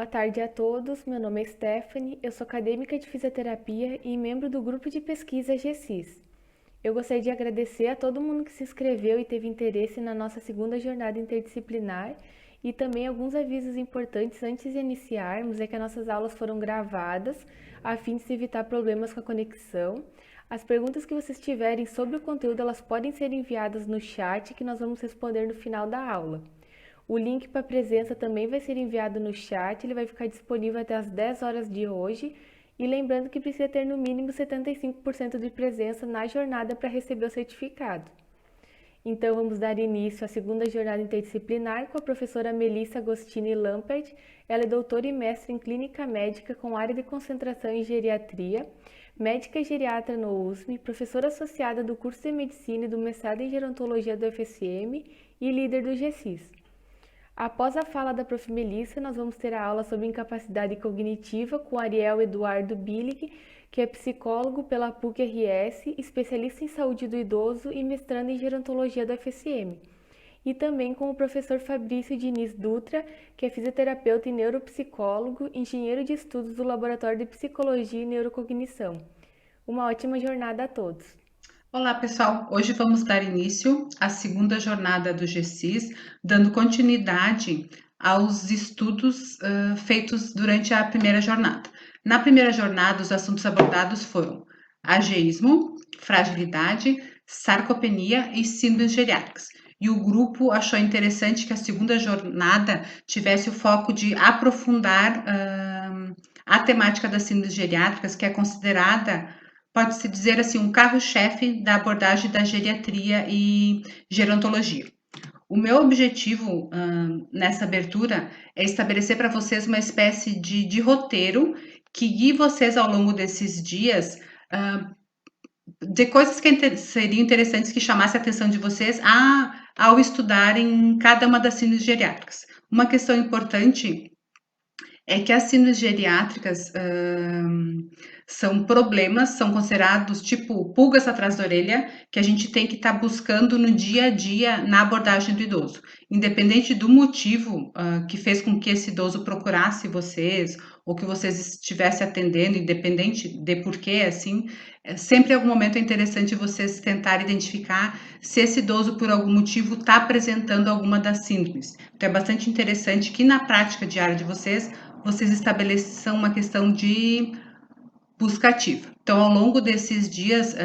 Boa tarde a todos, meu nome é Stephanie, eu sou acadêmica de fisioterapia e membro do grupo de pesquisa GCIS. Eu gostaria de agradecer a todo mundo que se inscreveu e teve interesse na nossa segunda jornada interdisciplinar e também alguns avisos importantes antes de iniciarmos é que as nossas aulas foram gravadas a fim de se evitar problemas com a conexão. As perguntas que vocês tiverem sobre o conteúdo, elas podem ser enviadas no chat que nós vamos responder no final da aula. O link para a presença também vai ser enviado no chat, ele vai ficar disponível até as 10 horas de hoje. E lembrando que precisa ter no mínimo 75% de presença na jornada para receber o certificado. Então vamos dar início à segunda jornada interdisciplinar com a professora Melissa Agostini Lampert. Ela é doutora e mestre em clínica médica com área de concentração em geriatria, médica e geriatra no USM, professora associada do curso de medicina e do mestrado em gerontologia do FSM e líder do GCIS. Após a fala da prof. Melissa, nós vamos ter a aula sobre incapacidade cognitiva com Ariel Eduardo Billig, que é psicólogo pela PUC-RS, especialista em saúde do idoso e mestrando em gerontologia do FSM. E também com o professor Fabrício Diniz Dutra, que é fisioterapeuta e neuropsicólogo, engenheiro de estudos do Laboratório de Psicologia e Neurocognição. Uma ótima jornada a todos! Olá, pessoal! Hoje vamos dar início à segunda jornada do GCIS, dando continuidade aos estudos feitos durante a primeira jornada. Na primeira jornada, os assuntos abordados foram ageísmo, fragilidade, sarcopenia e síndromes geriátricas. E o grupo achou interessante que a segunda jornada tivesse o foco de aprofundar a temática das síndromes geriátricas, que é considerada, pode-se dizer assim, um carro-chefe da abordagem da geriatria e gerontologia. O meu objetivo nessa abertura é estabelecer para vocês uma espécie de roteiro que guie vocês ao longo desses dias de coisas que seriam interessantes que chamassem a atenção de vocês ao estudarem cada uma das síndromes geriátricas. Uma questão importante é que as síndromes geriátricas são problemas, são considerados tipo pulgas atrás da orelha, que a gente tem que estar buscando no dia a dia na abordagem do idoso. Independente do motivo que fez com que esse idoso procurasse vocês, ou que vocês estivessem atendendo, independente de porquê, assim, sempre em algum momento é interessante vocês tentarem identificar se esse idoso, por algum motivo, está apresentando alguma das síndromes. Então, é bastante interessante que na prática diária de vocês estabeleçam uma questão de busca ativa. Então, ao longo desses dias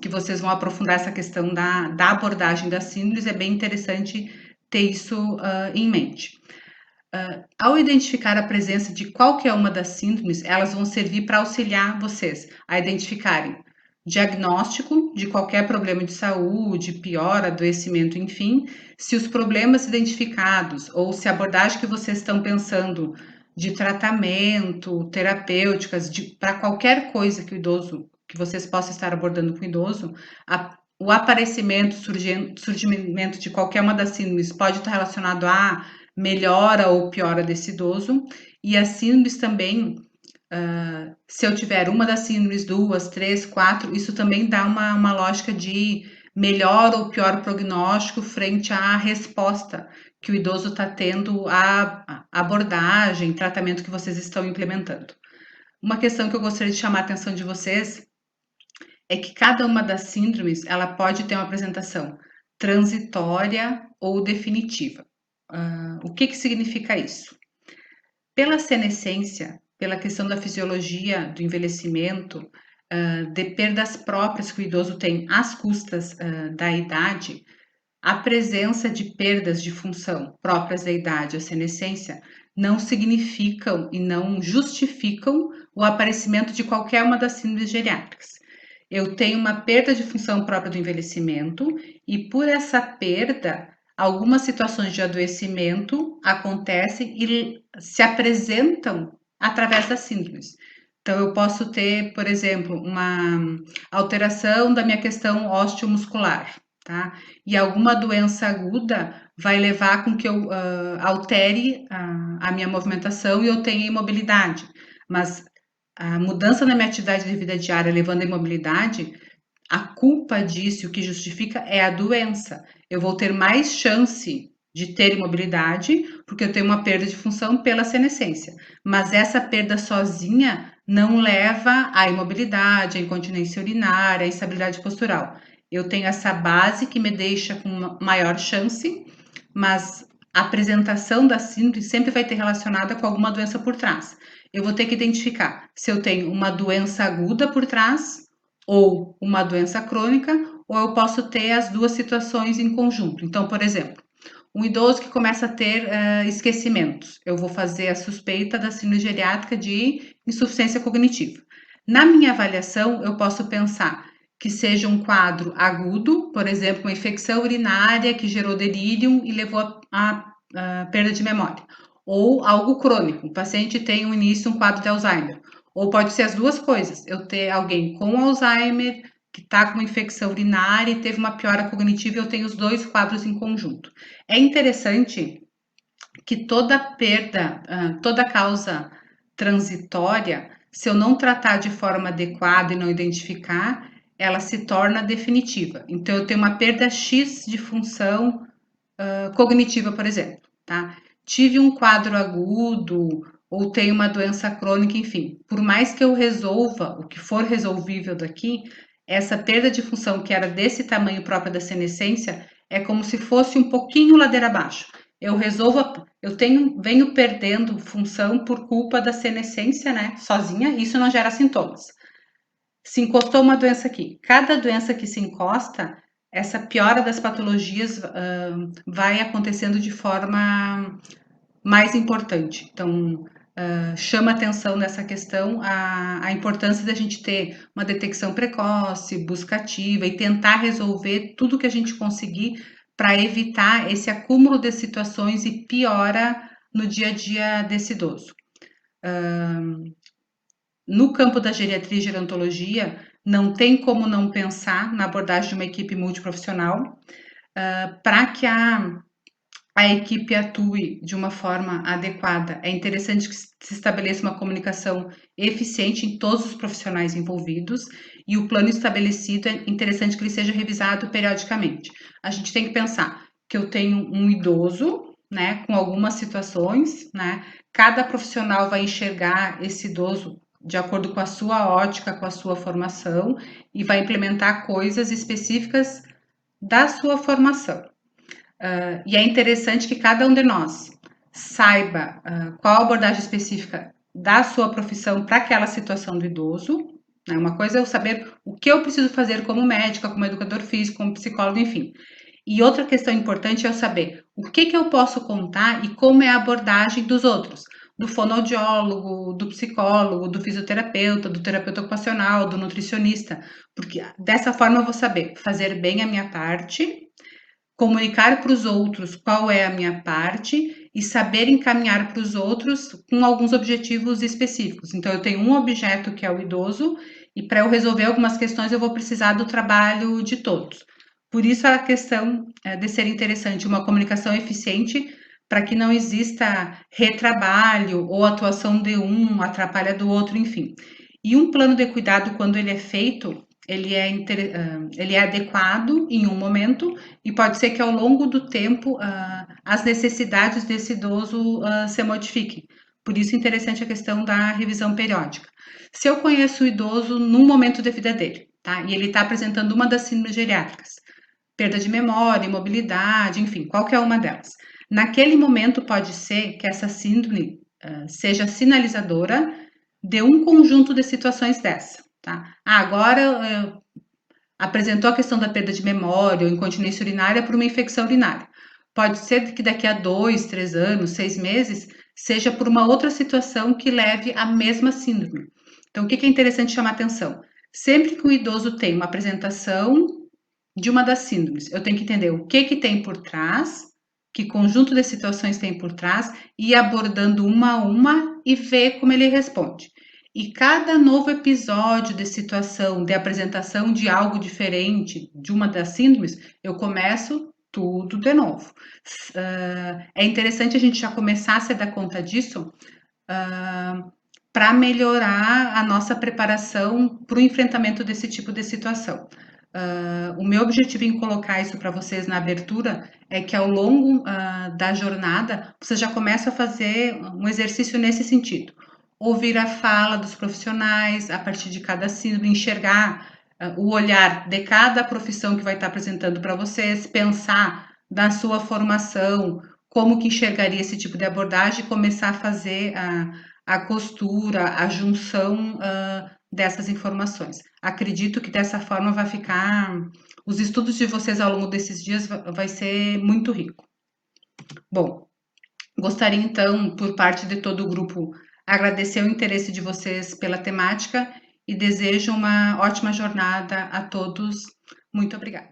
que vocês vão aprofundar essa questão da abordagem das síndromes, é bem interessante ter isso em mente. Ao identificar a presença de qualquer uma das síndromes, elas vão servir para auxiliar vocês a identificarem diagnóstico de qualquer problema de saúde, pior, adoecimento, enfim, se os problemas identificados ou se a abordagem que vocês estão pensando de tratamento, terapêuticas, para qualquer coisa que o idoso, que vocês possam estar abordando com o idoso, o aparecimento, surgimento de qualquer uma das síndromes pode estar relacionado a melhora ou piora desse idoso, e as síndromes também, se eu tiver uma das síndromes, duas, três, quatro, isso também dá uma lógica de melhor ou pior prognóstico frente à resposta que o idoso está tendo à abordagem, tratamento que vocês estão implementando. Uma questão que eu gostaria de chamar a atenção de vocês é que cada uma das síndromes, ela pode ter uma apresentação transitória ou definitiva. O que significa isso? Pela senescência, pela questão da fisiologia do envelhecimento, de perdas próprias que o idoso tem às custas da idade, a presença de perdas de função próprias da idade, a senescência, não significam e não justificam o aparecimento de qualquer uma das síndromes geriátricas. Eu tenho uma perda de função própria do envelhecimento e por essa perda, algumas situações de adoecimento acontecem e se apresentam através das síndromes. Então, eu posso ter, por exemplo, uma alteração da minha questão osteomuscular, tá? E alguma doença aguda vai levar com que eu altere a minha movimentação e eu tenha imobilidade. Mas a mudança na minha atividade de vida diária levando à imobilidade, a culpa disso, o que justifica é a doença. Eu vou ter mais chance de ter imobilidade, porque eu tenho uma perda de função pela senescência. Mas essa perda sozinha não leva à imobilidade, à incontinência urinária, à instabilidade postural. Eu tenho essa base que me deixa com maior chance, mas a apresentação da síndrome sempre vai ter relacionada com alguma doença por trás. Eu vou ter que identificar se eu tenho uma doença aguda por trás ou uma doença crônica, ou eu posso ter as duas situações em conjunto. Então, por exemplo, um idoso que começa a ter esquecimentos, eu vou fazer a suspeita da síndrome geriátrica de insuficiência cognitiva. Na minha avaliação, eu posso pensar que seja um quadro agudo, por exemplo, uma infecção urinária que gerou delírio e levou a perda de memória. Ou algo crônico, o paciente tem no início um quadro de Alzheimer. Ou pode ser as duas coisas, eu ter alguém com Alzheimer, que está com uma infecção urinária e teve uma piora cognitiva, eu tenho os dois quadros em conjunto. É interessante que toda perda, toda causa transitória, se eu não tratar de forma adequada e não identificar, ela se torna definitiva. Então, eu tenho uma perda X de função cognitiva, por exemplo, tá? Tive um quadro agudo ou tenho uma doença crônica, enfim. Por mais que eu resolva o que for resolvível daqui, essa perda de função que era desse tamanho própria da senescência é como se fosse um pouquinho ladeira abaixo. Eu resolvo, venho perdendo função por culpa da senescência, né? Sozinha, isso não gera sintomas. Se encostou uma doença aqui. Cada doença que se encosta, essa piora das patologias vai acontecendo de forma mais importante. Então, chama atenção nessa questão a importância da gente ter uma detecção precoce, busca ativa e tentar resolver tudo que a gente conseguir para evitar esse acúmulo de situações e piora no dia a dia desse idoso. No campo da geriatria e gerontologia, não tem como não pensar na abordagem de uma equipe multiprofissional para que a equipe atue de uma forma adequada. É interessante que se estabeleça uma comunicação eficiente em todos os profissionais envolvidos e o plano estabelecido é interessante que ele seja revisado periodicamente. A gente tem que pensar que eu tenho um idoso, né, com algumas situações, né? Cada profissional vai enxergar esse idoso de acordo com a sua ótica, com a sua formação e vai implementar coisas específicas da sua formação. E é interessante que cada um de nós saiba qual a abordagem específica da sua profissão para aquela situação do idoso. Né? Uma coisa é eu saber o que eu preciso fazer como médica, como educador físico, como psicólogo, enfim. E outra questão importante é eu saber o que eu posso contar e como é a abordagem dos outros, do fonoaudiólogo, do psicólogo, do fisioterapeuta, do terapeuta ocupacional, do nutricionista, porque dessa forma eu vou saber fazer bem a minha parte, comunicar para os outros qual é a minha parte e saber encaminhar para os outros com alguns objetivos específicos. Então, eu tenho um objeto que é o idoso, e para eu resolver algumas questões, eu vou precisar do trabalho de todos. Por isso, a questão de ser interessante, uma comunicação eficiente para que não exista retrabalho ou atuação de um atrapalha do outro, enfim. E um plano de cuidado, quando ele é feito, ele é adequado em um momento e pode ser que ao longo do tempo as necessidades desse idoso se modifiquem. Por isso é interessante a questão da revisão periódica. Se eu conheço o idoso num momento da vida dele, tá? E ele está apresentando uma das síndromes geriátricas, perda de memória, imobilidade, enfim, qualquer uma delas. Naquele momento pode ser que essa síndrome seja sinalizadora de um conjunto de situações dessa, tá? Agora apresentou a questão da perda de memória ou incontinência urinária por uma infecção urinária. Pode ser que daqui a 2, 3 anos, 6 meses, seja por uma outra situação que leve à mesma síndrome. Então, o que é interessante chamar atenção? Sempre que o idoso tem uma apresentação de uma das síndromes, eu tenho que entender o que tem por trás, que conjunto de situações tem por trás, e ir abordando uma a uma e ver como ele responde. E cada novo episódio de situação, de apresentação de algo diferente de uma das síndromes, eu começo tudo de novo. É interessante a gente já começar a se dar conta disso para melhorar a nossa preparação para o enfrentamento desse tipo de situação. O meu objetivo em colocar isso para vocês na abertura é que ao longo da jornada você já começa a fazer um exercício nesse sentido. Ouvir a fala dos profissionais a partir de cada sílaba, enxergar o olhar de cada profissão que vai estar apresentando para vocês, pensar na sua formação, como que enxergaria esse tipo de abordagem e começar a fazer a costura, a junção dessas informações. Acredito que dessa forma vai ficar. Os estudos de vocês ao longo desses dias vai ser muito rico. Bom, gostaria então, por parte de todo o grupo, agradecer o interesse de vocês pela temática e desejo uma ótima jornada a todos. Muito obrigada.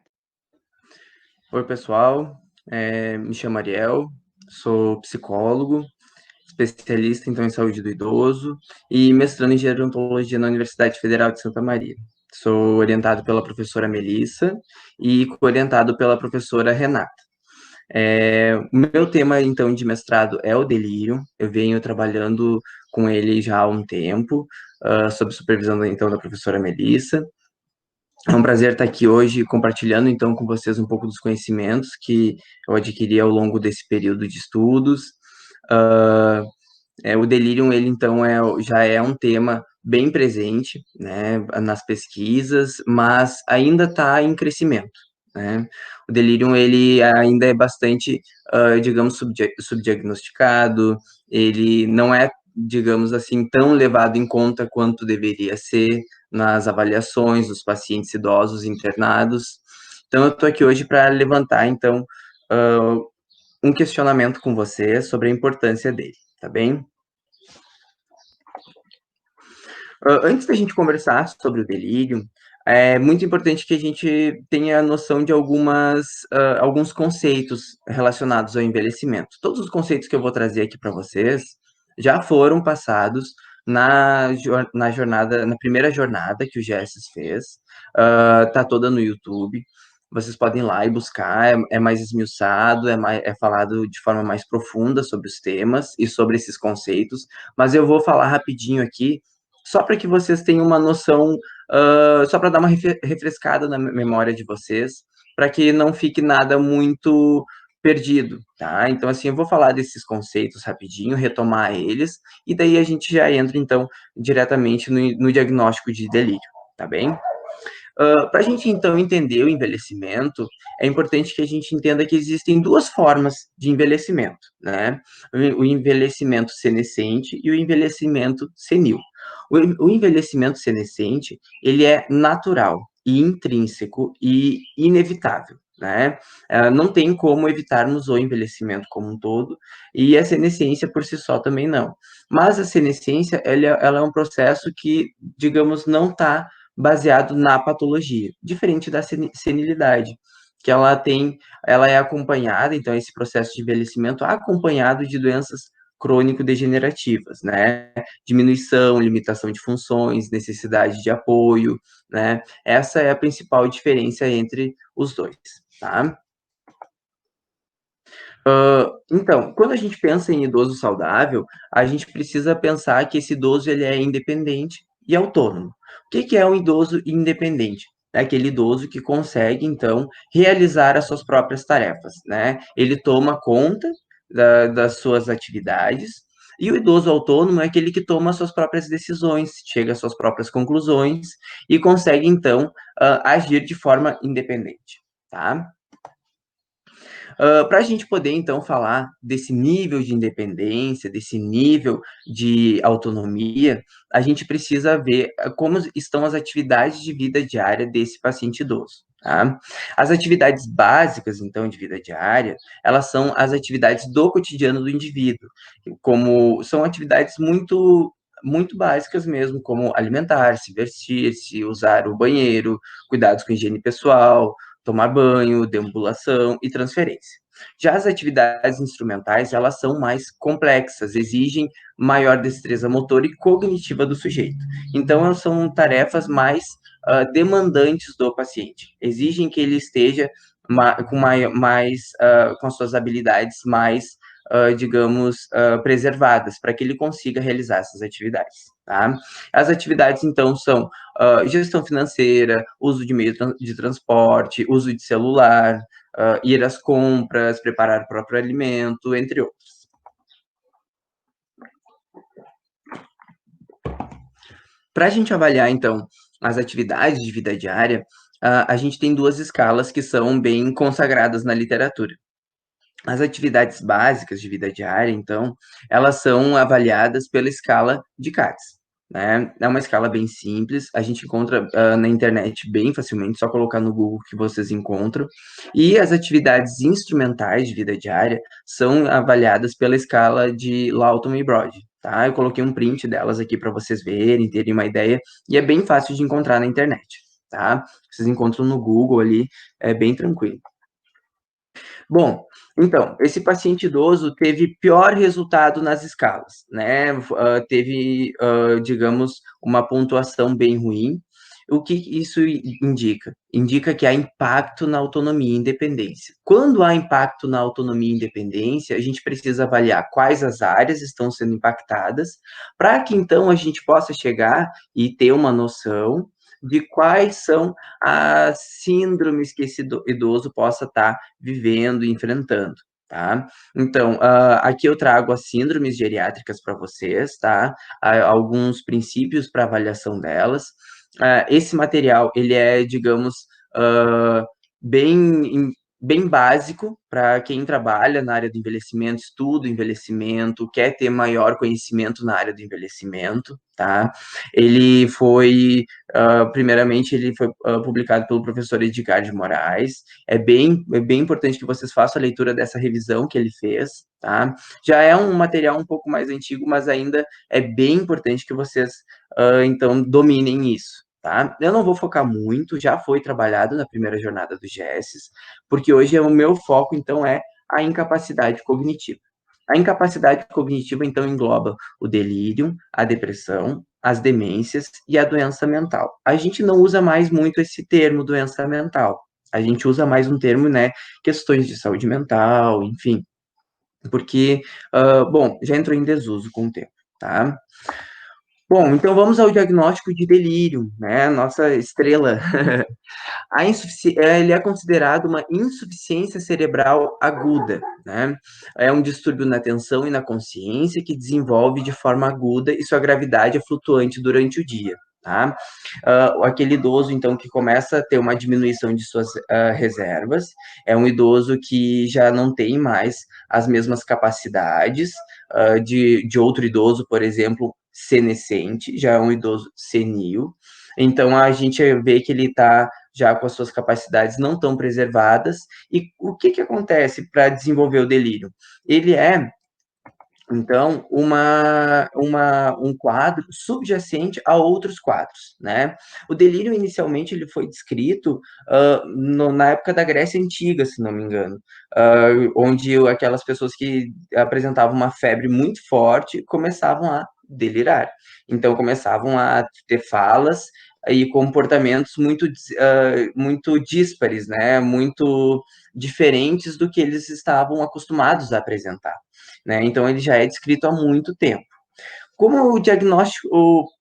Oi, pessoal. Me chamo Ariel, sou psicólogo, especialista então em saúde do idoso e mestrando em gerontologia na Universidade Federal de Santa Maria. Sou orientado pela professora Melissa e orientado pela professora Renata. O meu tema, então, de mestrado é o delírio. Eu venho trabalhando com ele já há um tempo, sob supervisão, então, da professora Melissa. É um prazer estar aqui hoje compartilhando, então, com vocês um pouco dos conhecimentos que eu adquiri ao longo desse período de estudos. O delírio, ele, então, já é um tema bem presente, né, nas pesquisas, mas ainda está em crescimento, né? O delírio, ele ainda é bastante, digamos, subdiagnosticado, ele não é, digamos assim, tão levado em conta quanto deveria ser nas avaliações dos pacientes idosos internados. Então, eu estou aqui hoje para levantar, então, um questionamento com você sobre a importância dele, tá bem? Antes da gente conversar sobre o delírio, é muito importante que a gente tenha noção de alguns conceitos relacionados ao envelhecimento. Todos os conceitos que eu vou trazer aqui para vocês já foram passados na jornada, na primeira jornada que o GESES fez, tá toda no YouTube. Vocês podem ir lá e buscar, é mais esmiuçado, é falado de forma mais profunda sobre os temas e sobre esses conceitos, mas eu vou falar rapidinho aqui só para que vocês tenham uma noção, só para dar uma refrescada na memória de vocês, para que não fique nada muito perdido, tá? Então, assim, eu vou falar desses conceitos rapidinho, retomar eles, e daí a gente já entra, então, diretamente no diagnóstico de delírio, tá bem? Para a gente, então, entender o envelhecimento, é importante que a gente entenda que existem duas formas de envelhecimento, né? O envelhecimento senescente e o envelhecimento senil. O envelhecimento senescente, ele é natural e intrínseco e inevitável, né? Não tem como evitarmos o envelhecimento como um todo, e a senescência por si só também não. Mas a senescência, ela é um processo que, digamos, não está baseado na patologia, diferente da senilidade, que ela é acompanhada, então, esse processo de envelhecimento acompanhado de doenças crônico-degenerativas, né? Diminuição, limitação de funções, necessidade de apoio, né? Essa é a principal diferença entre os dois, tá? Então, quando a gente pensa em idoso saudável, a gente precisa pensar que esse idoso ele é independente e autônomo. O que é um idoso independente? É aquele idoso que consegue, então, realizar as suas próprias tarefas, né? Ele toma conta das suas atividades, e o idoso autônomo é aquele que toma as suas próprias decisões, chega às suas próprias conclusões e consegue, então, agir de forma independente, tá? Para a gente poder, então, falar desse nível de independência, desse nível de autonomia, a gente precisa ver como estão as atividades de vida diária desse paciente idoso. Tá? As atividades básicas, então, de vida diária, elas são as atividades do cotidiano do indivíduo, como são atividades muito básicas mesmo, como alimentar-se, vestir-se, usar o banheiro, cuidados com higiene pessoal, tomar banho, deambulação e transferência. Já as atividades instrumentais, elas são mais complexas, exigem maior destreza motora e cognitiva do sujeito. Então, são tarefas mais demandantes do paciente, exigem que ele esteja com as suas habilidades mais digamos, preservadas, para que ele consiga realizar essas atividades, tá? As atividades, então, são gestão financeira, uso de meio de transporte, uso de celular, ir às compras, preparar o próprio alimento, entre outros. Para a gente avaliar, então, as atividades de vida diária, a gente tem duas escalas que são bem consagradas na literatura. As atividades básicas de vida diária, então, elas são avaliadas pela escala de Katz, né? É uma escala bem simples, a gente encontra na internet bem facilmente, só colocar no Google que vocês encontram. E as atividades instrumentais de vida diária são avaliadas pela escala de Lawton e Brod, tá? Eu coloquei um print delas aqui para vocês verem, terem uma ideia, e é bem fácil de encontrar na internet, tá? Vocês encontram no Google ali, é bem tranquilo. Bom, então, esse paciente idoso teve pior resultado nas escalas, né? Teve, digamos, uma pontuação bem ruim. O que isso indica? Indica que há impacto na autonomia e independência. Quando há impacto na autonomia e independência, a gente precisa avaliar quais as áreas estão sendo impactadas, para que então a gente possa chegar e ter uma noção de quais são as síndromes que esse idoso possa estar vivendo e enfrentando, tá? Então, aqui eu trago as síndromes geriátricas para vocês, tá? Alguns princípios para avaliação delas. Esse material, ele é, digamos, bem bem básico para quem trabalha na área do envelhecimento, estuda o envelhecimento, quer ter maior conhecimento na área do envelhecimento, tá? Ele foi, primeiramente, ele foi publicado pelo professor Edgar de Moraes. É bem importante que vocês façam a leitura dessa revisão que ele fez, tá? Já é um material um pouco mais antigo, mas ainda é bem importante que vocês, então, dominem isso, tá? Eu não vou focar muito, já foi trabalhado na primeira jornada do GESES, porque hoje o meu foco, então, é a incapacidade cognitiva. A incapacidade cognitiva, então, engloba o delírio, a depressão, as demências e a doença mental. A gente não usa mais muito esse termo doença mental. A gente usa mais um termo, né, questões de saúde mental, enfim, porque, bom, já entrou em desuso com o tempo, tá? Bom, então vamos ao diagnóstico de delírio, né? Nossa estrela. Ele é considerado uma insuficiência cerebral aguda, né? É um distúrbio na atenção e na consciência que desenvolve de forma aguda e sua gravidade é flutuante durante o dia, tá? Aquele idoso, então, que começa a ter uma diminuição de suas reservas, é um idoso que já não tem mais as mesmas capacidades de outro idoso, por exemplo, senescente, já é um idoso senil. Então, a gente vê que ele está já com as suas capacidades não tão preservadas. E o que acontece para desenvolver o delírio? Ele é, então, um quadro subjacente a outros quadros, né? O delírio, inicialmente, ele foi descrito na época da Grécia Antiga, se não me engano, onde aquelas pessoas que apresentavam uma febre muito forte começavam a delirar. Então, começavam a ter falas e comportamentos muito díspares, né? Muito diferentes do que eles estavam acostumados a apresentar, né? Então, ele já é descrito há muito tempo. Como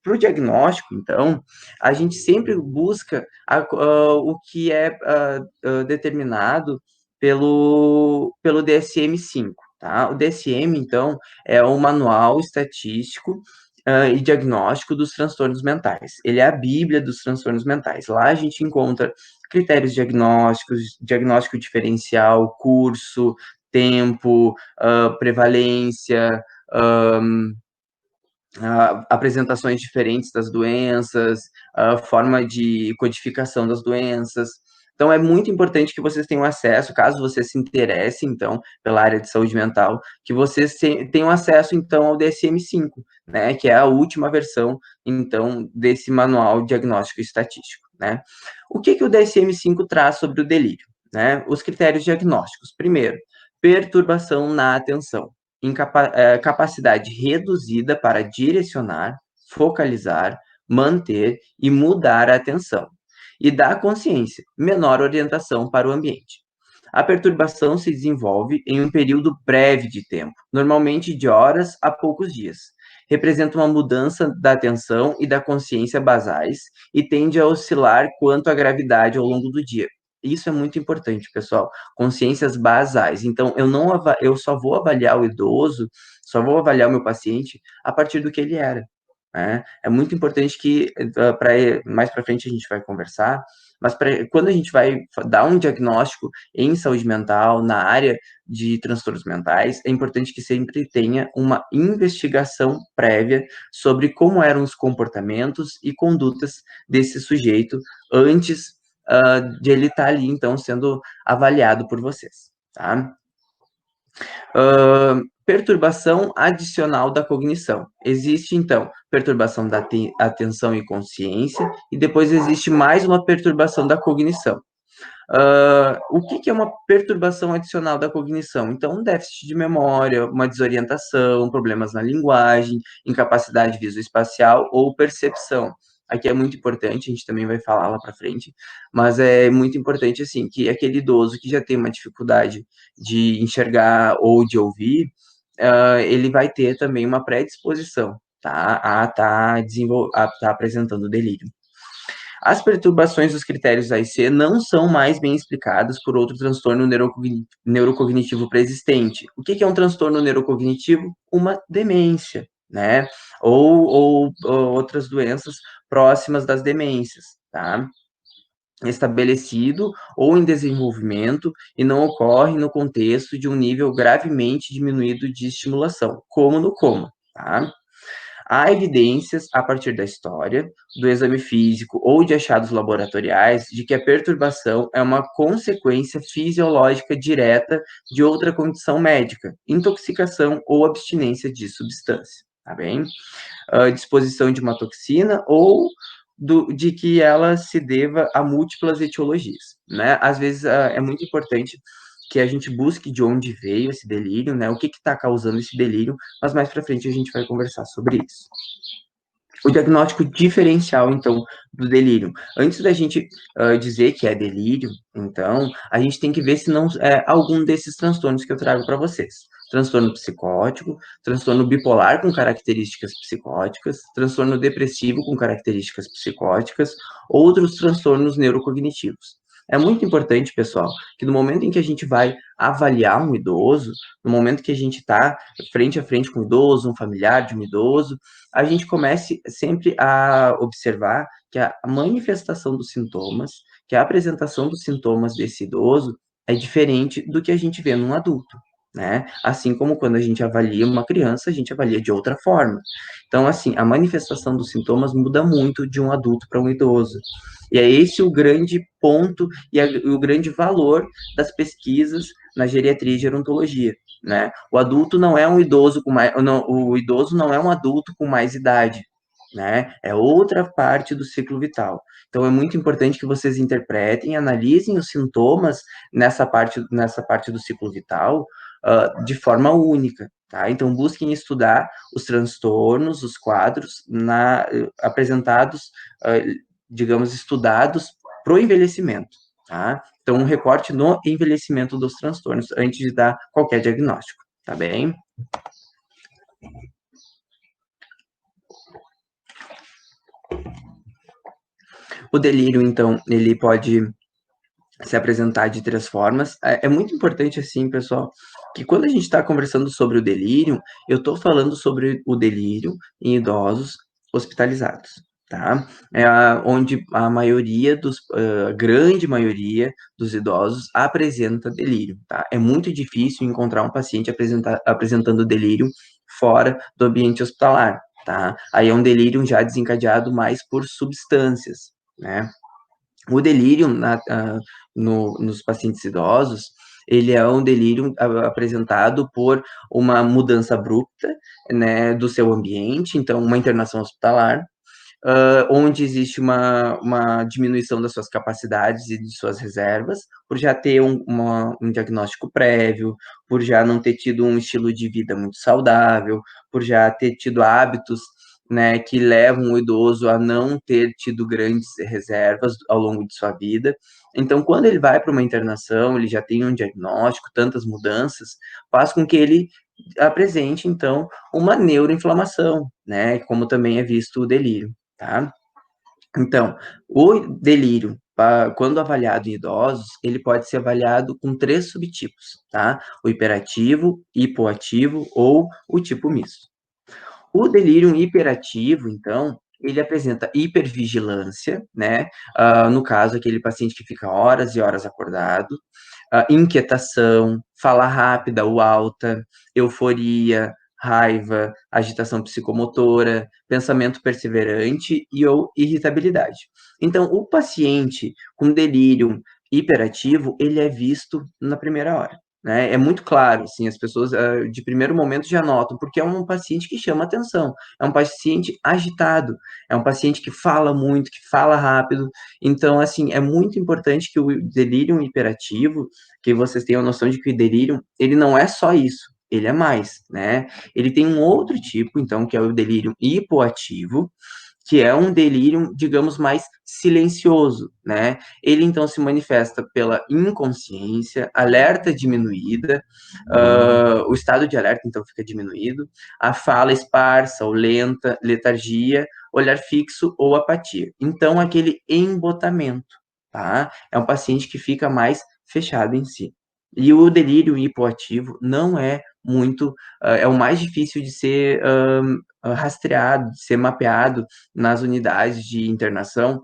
para o diagnóstico, então, a gente sempre busca o que é determinado pelo DSM-5, tá? O DSM, então, é o Manual Estatístico e Diagnóstico dos Transtornos Mentais. Ele é a Bíblia dos transtornos mentais. Lá a gente encontra critérios diagnósticos, diagnóstico diferencial, curso, tempo, prevalência, apresentações diferentes das doenças, a forma de codificação das doenças. Então, é muito importante que vocês tenham acesso, caso vocês se interessem, então, pela área de saúde mental, que vocês tenham acesso, então, ao DSM-5, né, que é a última versão, então, desse manual diagnóstico estatístico, né. O que o DSM-5 traz sobre o delírio, né? Os critérios diagnósticos. Primeiro, perturbação na atenção, capacidade reduzida para direcionar, focalizar, manter e mudar a atenção. E da consciência, menor orientação para o ambiente. A perturbação se desenvolve em um período breve de tempo, normalmente de horas a poucos dias. Representa uma mudança da atenção e da consciência basais e tende a oscilar quanto à gravidade ao longo do dia. Isso é muito importante, pessoal. Consciências basais. Então, eu só vou avaliar o idoso, só vou avaliar o meu paciente a partir do que ele era. Né? É muito importante que, mais para frente a gente vai conversar, mas quando a gente vai dar um diagnóstico em saúde mental, na área de transtornos mentais, é importante que sempre tenha uma investigação prévia sobre como eram os comportamentos e condutas desse sujeito antes de ele estar ali, então, sendo avaliado por vocês, tá? Perturbação adicional da cognição. Existe, então, perturbação da atenção e consciência, e depois existe mais uma perturbação da cognição. O que é uma perturbação adicional da cognição? Então, um déficit de memória, uma desorientação, problemas na linguagem, incapacidade visoespacial ou percepção. Aqui é muito importante, a gente também vai falar lá para frente, mas é muito importante, assim, que aquele idoso que já tem uma dificuldade de enxergar ou de ouvir, ele vai ter também uma predisposição, tá, a tá apresentando delírio. As perturbações dos critérios A e C não são mais bem explicadas por outro transtorno neurocognitivo preexistente. O que é um transtorno neurocognitivo? Uma demência, né? Ou outras doenças próximas das demências, tá? Estabelecido ou em desenvolvimento e não ocorre no contexto de um nível gravemente diminuído de estimulação, como no coma, tá? Há evidências, a partir da história, do exame físico ou de achados laboratoriais, de que a perturbação é uma consequência fisiológica direta de outra condição médica, intoxicação ou abstinência de substância, tá bem? Disposição de uma toxina ou de que ela se deva a múltiplas etiologias, né? Às vezes é muito importante que a gente busque de onde veio esse delírio, né? O que está causando esse delírio, mas mais para frente a gente vai conversar sobre isso. O diagnóstico diferencial, então, do delírio. Antes da gente dizer que é delírio, então, a gente tem que ver se não é algum desses transtornos que eu trago para vocês. Transtorno psicótico, transtorno bipolar com características psicóticas, transtorno depressivo com características psicóticas, outros transtornos neurocognitivos. É muito importante, pessoal, que no momento em que a gente vai avaliar um idoso, no momento que a gente está frente a frente com um idoso, um familiar de um idoso, a gente comece sempre a observar que a manifestação dos sintomas, que a apresentação dos sintomas desse idoso é diferente do que a gente vê num adulto, né? Assim como quando a gente avalia uma criança, a gente avalia de outra forma. Então, assim, a manifestação dos sintomas muda muito de um adulto para um idoso. E é esse o grande ponto e o grande valor das pesquisas na geriatria e gerontologia, né? O adulto não é um idoso com mais, não, o idoso não é um adulto com mais idade, né? É outra parte do ciclo vital. Então é muito importante que vocês interpretem, analisem os sintomas nessa parte do ciclo vital de forma única, tá? Então busquem estudar os transtornos, os quadros apresentados, digamos, estudados para o envelhecimento, tá? Então, um recorte no envelhecimento dos transtornos antes de dar qualquer diagnóstico, tá bem? O delírio, então, ele pode se apresentar de 3 formas. É muito importante, assim, pessoal, que quando a gente está conversando sobre o delírio, eu estou falando sobre o delírio em idosos hospitalizados, tá? Onde a maioria grande maioria dos idosos apresenta delírio, tá? É muito difícil encontrar um paciente apresentando delírio fora do ambiente hospitalar, tá? Aí é um delírio já desencadeado mais por substâncias, né? O delírio nos pacientes idosos, ele é um delírio apresentado por uma mudança abrupta, né, do seu ambiente, então uma internação hospitalar, onde existe uma diminuição das suas capacidades e de suas reservas, por já ter um diagnóstico prévio, por já não ter tido um estilo de vida muito saudável, por já ter tido hábitos né, que levam o idoso a não ter tido grandes reservas ao longo de sua vida. Então, quando ele vai para uma internação, ele já tem um diagnóstico, tantas mudanças, faz com que ele apresente, então, uma neuroinflamação, né, como também é visto o delírio, tá? Então, o delírio, quando avaliado em idosos, ele pode ser avaliado com 3 subtipos, tá? O hiperativo, hipoativo ou o tipo misto. O delírio hiperativo, então, ele apresenta hipervigilância, né? No caso, aquele paciente que fica horas e horas acordado, inquietação, fala rápida ou alta, euforia, raiva, agitação psicomotora, pensamento perseverante e ou irritabilidade. Então, o paciente com delírio hiperativo, ele é visto na primeira hora. Né? É muito claro, assim, as pessoas de primeiro momento já notam, porque é um paciente que chama atenção, é um paciente agitado, é um paciente que fala muito, que fala rápido. Então, assim, é muito importante que o delírio hiperativo, que vocês tenham noção de que o delírio, ele não é só isso, ele é mais, né? Ele tem um outro tipo, então, que é o delírio hipoativo, que é um delírio, digamos, mais silencioso, né? Ele então se manifesta pela inconsciência, alerta diminuída, o estado de alerta então fica diminuído, a fala esparsa ou lenta, letargia, olhar fixo ou apatia. Então, aquele embotamento, tá? É um paciente que fica mais fechado em si. E o delírio hipoativo não é muito, é o mais difícil de ser rastreado, de ser mapeado nas unidades de internação,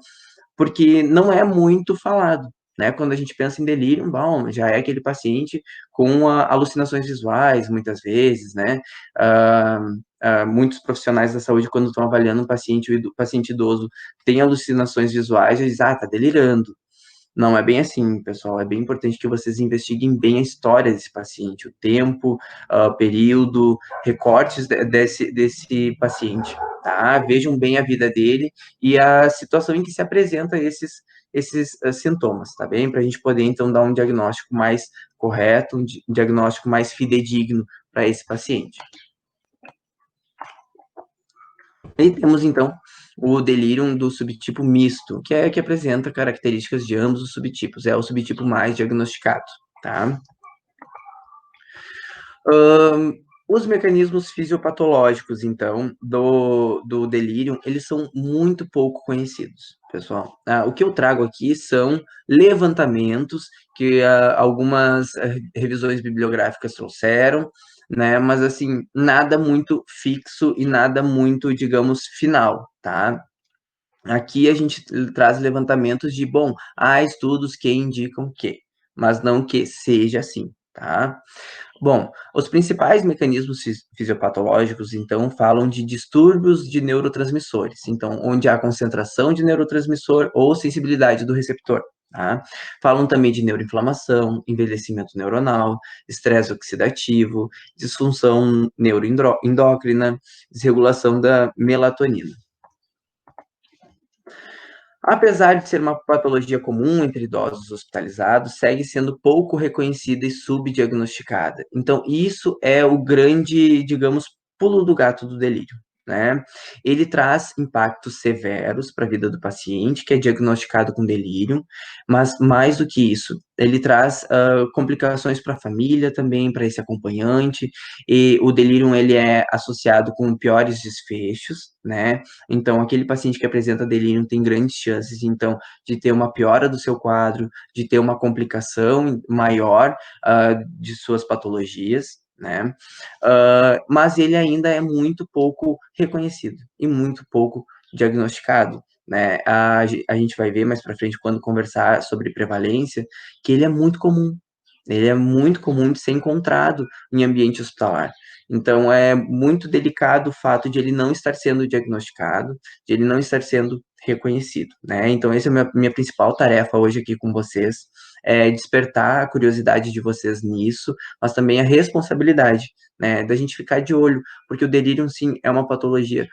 porque não é muito falado, né? Quando a gente pensa em delírio, bom, já é aquele paciente com alucinações visuais, muitas vezes, né? Muitos profissionais da saúde, quando estão avaliando um paciente, o paciente idoso tem alucinações visuais, eles dizem, tá delirando. Não é bem assim, pessoal. É bem importante que vocês investiguem bem a história desse paciente, o tempo, período, recortes desse paciente, tá? Vejam bem a vida dele e a situação em que se apresenta esses sintomas, tá bem? Para a gente poder, então, dar um diagnóstico mais correto, um diagnóstico mais fidedigno para esse paciente. E temos, então, o delírio do subtipo misto, que apresenta características de ambos os subtipos, é o subtipo mais diagnosticado, tá? Os mecanismos fisiopatológicos, então, do delírio, eles são muito pouco conhecidos, pessoal. O que eu trago aqui são levantamentos que algumas revisões bibliográficas trouxeram, né? Mas, assim, nada muito fixo e nada muito, digamos, final, tá? Aqui a gente traz levantamentos de, bom, há estudos que indicam que, mas não que seja assim, tá? Bom, os principais mecanismos fisiopatológicos, então, falam de distúrbios de neurotransmissores, então, onde há concentração de neurotransmissor ou sensibilidade do receptor, tá? Falam também de neuroinflamação, envelhecimento neuronal, estresse oxidativo, disfunção neuroendócrina, desregulação da melatonina. Apesar de ser uma patologia comum entre idosos hospitalizados, segue sendo pouco reconhecida e subdiagnosticada. Então, isso é o grande, digamos, pulo do gato do delírio, né? Ele traz impactos severos para a vida do paciente, que é diagnosticado com delírio, mas mais do que isso, ele traz complicações para a família também, para esse acompanhante, e o delírio ele é associado com piores desfechos, né? Então, aquele paciente que apresenta delírio tem grandes chances, então, de ter uma piora do seu quadro, de ter uma complicação maior de suas patologias, né? Mas ele ainda é muito pouco reconhecido e muito pouco diagnosticado, né? A gente vai ver mais para frente, quando conversar sobre prevalência, que ele é muito comum. Ele é muito comum de ser encontrado em ambiente hospitalar. Então, é muito delicado o fato de ele não estar sendo diagnosticado, de ele não estar sendo reconhecido, né? Então, essa é a minha principal tarefa hoje aqui com vocês, é despertar a curiosidade de vocês nisso, mas também a responsabilidade, né, da gente ficar de olho, porque o delírio, sim, é uma patologia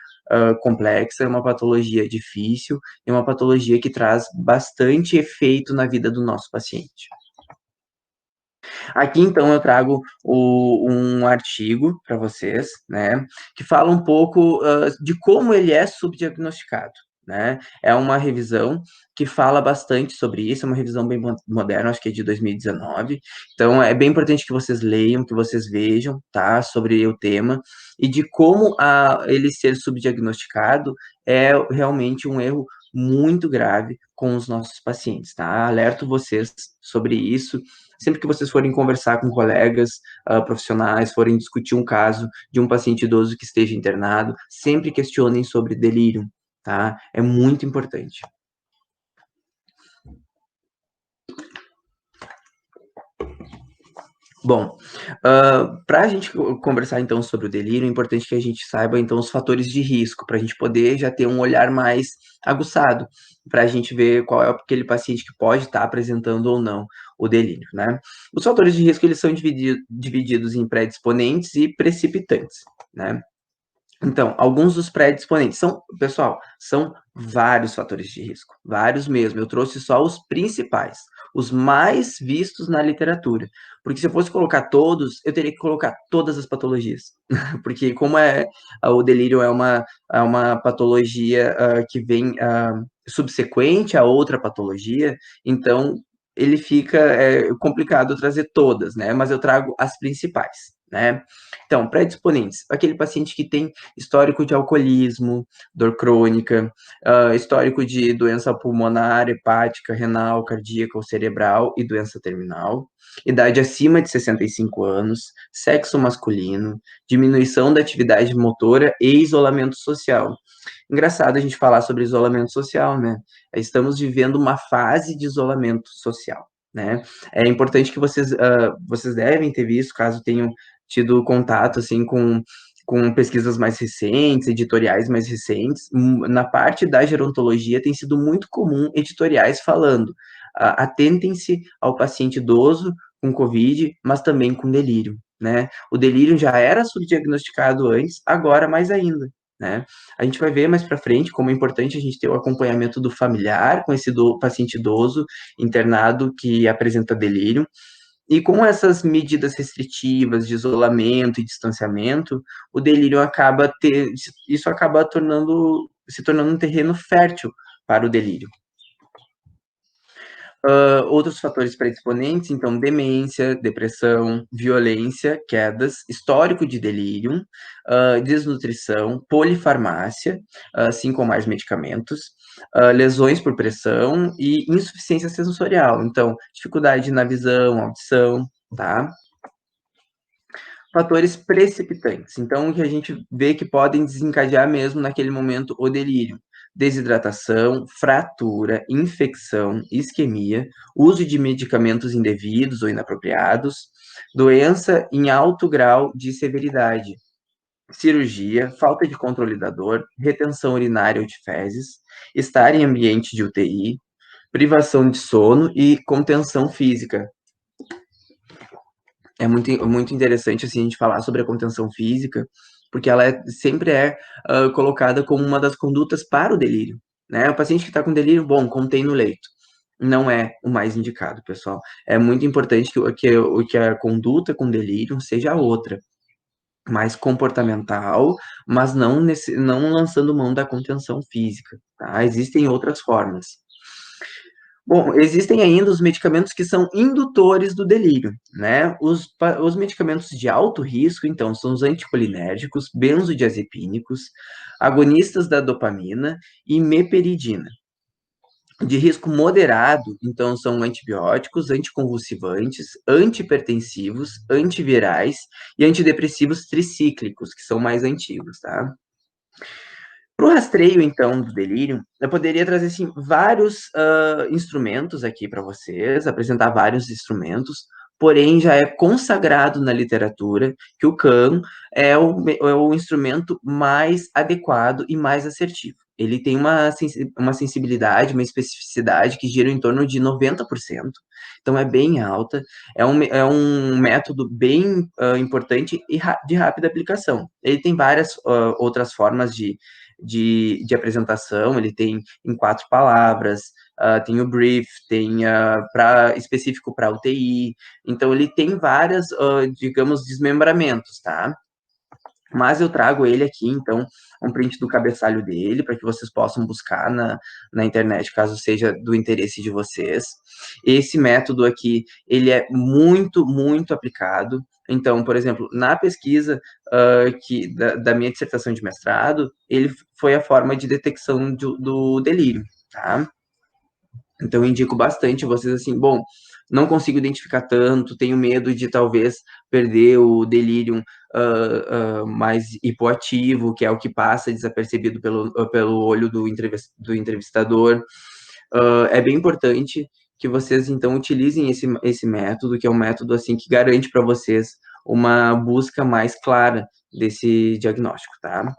complexa, é uma patologia difícil, é uma patologia que traz bastante efeito na vida do nosso paciente. Aqui, então, eu trago um artigo para vocês, né, que fala um pouco de como ele é subdiagnosticado, né? É uma revisão que fala bastante sobre isso, é uma revisão bem moderna, acho que é de 2019. Então, é bem importante que vocês leiam, que vocês vejam, tá, sobre o tema e de como ele ser subdiagnosticado é realmente um erro muito grave com os nossos pacientes, tá? Alerto vocês sobre isso. Sempre que vocês forem conversar com colegas profissionais, forem discutir um caso de um paciente idoso que esteja internado, sempre questionem sobre delírio, tá? É muito importante. Bom, para a gente conversar então sobre o delírio, é importante que a gente saiba então os fatores de risco, para a gente poder já ter um olhar mais aguçado, para a gente ver qual é aquele paciente que pode estar apresentando ou não o delírio, né? Os fatores de risco, eles são divididos em predisponentes e precipitantes, né? Então, alguns dos predisponentes pessoal, são vários fatores de risco, vários mesmo. Eu trouxe só os principais, os mais vistos na literatura. Porque se eu fosse colocar todos, eu teria que colocar todas as patologias. Porque como o delírio é uma patologia que vem subsequente a outra patologia, então ele fica complicado trazer todas, né? Mas eu trago as principais, né? Então, predisponentes, aquele paciente que tem histórico de alcoolismo, dor crônica, histórico de doença pulmonar, hepática, renal, cardíaca ou cerebral e doença terminal, idade acima de 65 anos, sexo masculino, diminuição da atividade motora e isolamento social. Engraçado a gente falar sobre isolamento social, né? Estamos vivendo uma fase de isolamento social, né? É importante que vocês devem ter visto, caso tenham tido contato, assim, com pesquisas mais recentes, editoriais mais recentes, na parte da gerontologia tem sido muito comum editoriais falando, atentem-se ao paciente idoso com COVID, mas também com delírio, né? O delírio já era subdiagnosticado antes, agora mais ainda, né? A gente vai ver mais para frente como é importante a gente ter o acompanhamento do familiar com esse paciente idoso internado que apresenta delírio, e com essas medidas restritivas de isolamento e distanciamento, o delírio isso acaba se tornando um terreno fértil para o delírio. Outros fatores predisponentes, então, demência, depressão, violência, quedas, histórico de delírio, desnutrição, polifarmácia, 5 ou mais medicamentos, lesões por pressão e insuficiência sensorial. Então, dificuldade na visão, audição, tá? Fatores precipitantes, então, que a gente vê que podem desencadear mesmo naquele momento o delírio. Desidratação, fratura, infecção, isquemia, uso de medicamentos indevidos ou inapropriados, doença em alto grau de severidade, cirurgia, falta de controle da dor, retenção urinária ou de fezes, estar em ambiente de UTI, privação de sono e contenção física. É muito interessante, assim, a gente falar sobre a contenção física, porque ela sempre é colocada como uma das condutas para o delírio, né? O paciente que está com delírio, bom, contém no leito. Não é o mais indicado, pessoal. É muito importante que a conduta com delírio seja outra, mais comportamental, mas não lançando mão da contenção física, tá? Existem outras formas. Bom, existem ainda os medicamentos que são indutores do delírio, né? Os medicamentos de alto risco, então, são os anticolinérgicos, benzodiazepínicos, agonistas da dopamina e meperidina. De risco moderado, então, são antibióticos, anticonvulsivantes, antihipertensivos, antivirais e antidepressivos tricíclicos, que são mais antigos, tá? Para o rastreio, então, do delírio, eu poderia trazer, assim, vários instrumentos aqui para vocês, apresentar vários instrumentos, porém já é consagrado na literatura que o CAM é o instrumento mais adequado e mais assertivo. Ele tem uma sensibilidade, uma especificidade que gira em torno de 90%, então é bem alta, é um método bem importante e de rápida aplicação. Ele tem várias outras formas de apresentação, ele tem em 4 palavras, tem o brief, tem específico para UTI, então ele tem várias, digamos, desmembramentos, tá? Mas eu trago ele aqui, então, um print do cabeçalho dele, para que vocês possam buscar na internet, caso seja do interesse de vocês. Esse método aqui, ele é muito, muito aplicado. Então, por exemplo, na pesquisa da minha dissertação de mestrado, ele foi a forma de detecção do delírio, tá? Então, eu indico bastante vocês assim, bom, não consigo identificar tanto, tenho medo de talvez perder o delírio mais hipoativo, que é o que passa desapercebido pelo olho do entrevistador. É bem importante que vocês, então, utilizem esse método, que é um método, assim, que garante para vocês uma busca mais clara desse diagnóstico, tá?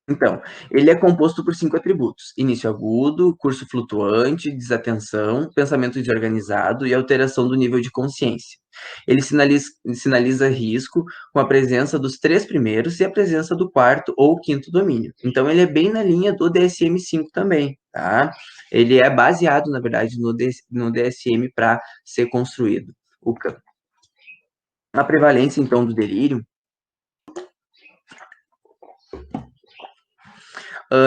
Então, ele é composto por 5 atributos: início agudo, curso flutuante, desatenção, pensamento desorganizado e alteração do nível de consciência. Ele sinaliza risco com a presença dos 3 primeiros e a presença do quarto ou quinto domínio. Então, ele é bem na linha do DSM-5 também, tá? Ele é baseado, na verdade, no DSM para ser construído. A prevalência, então, do delírio,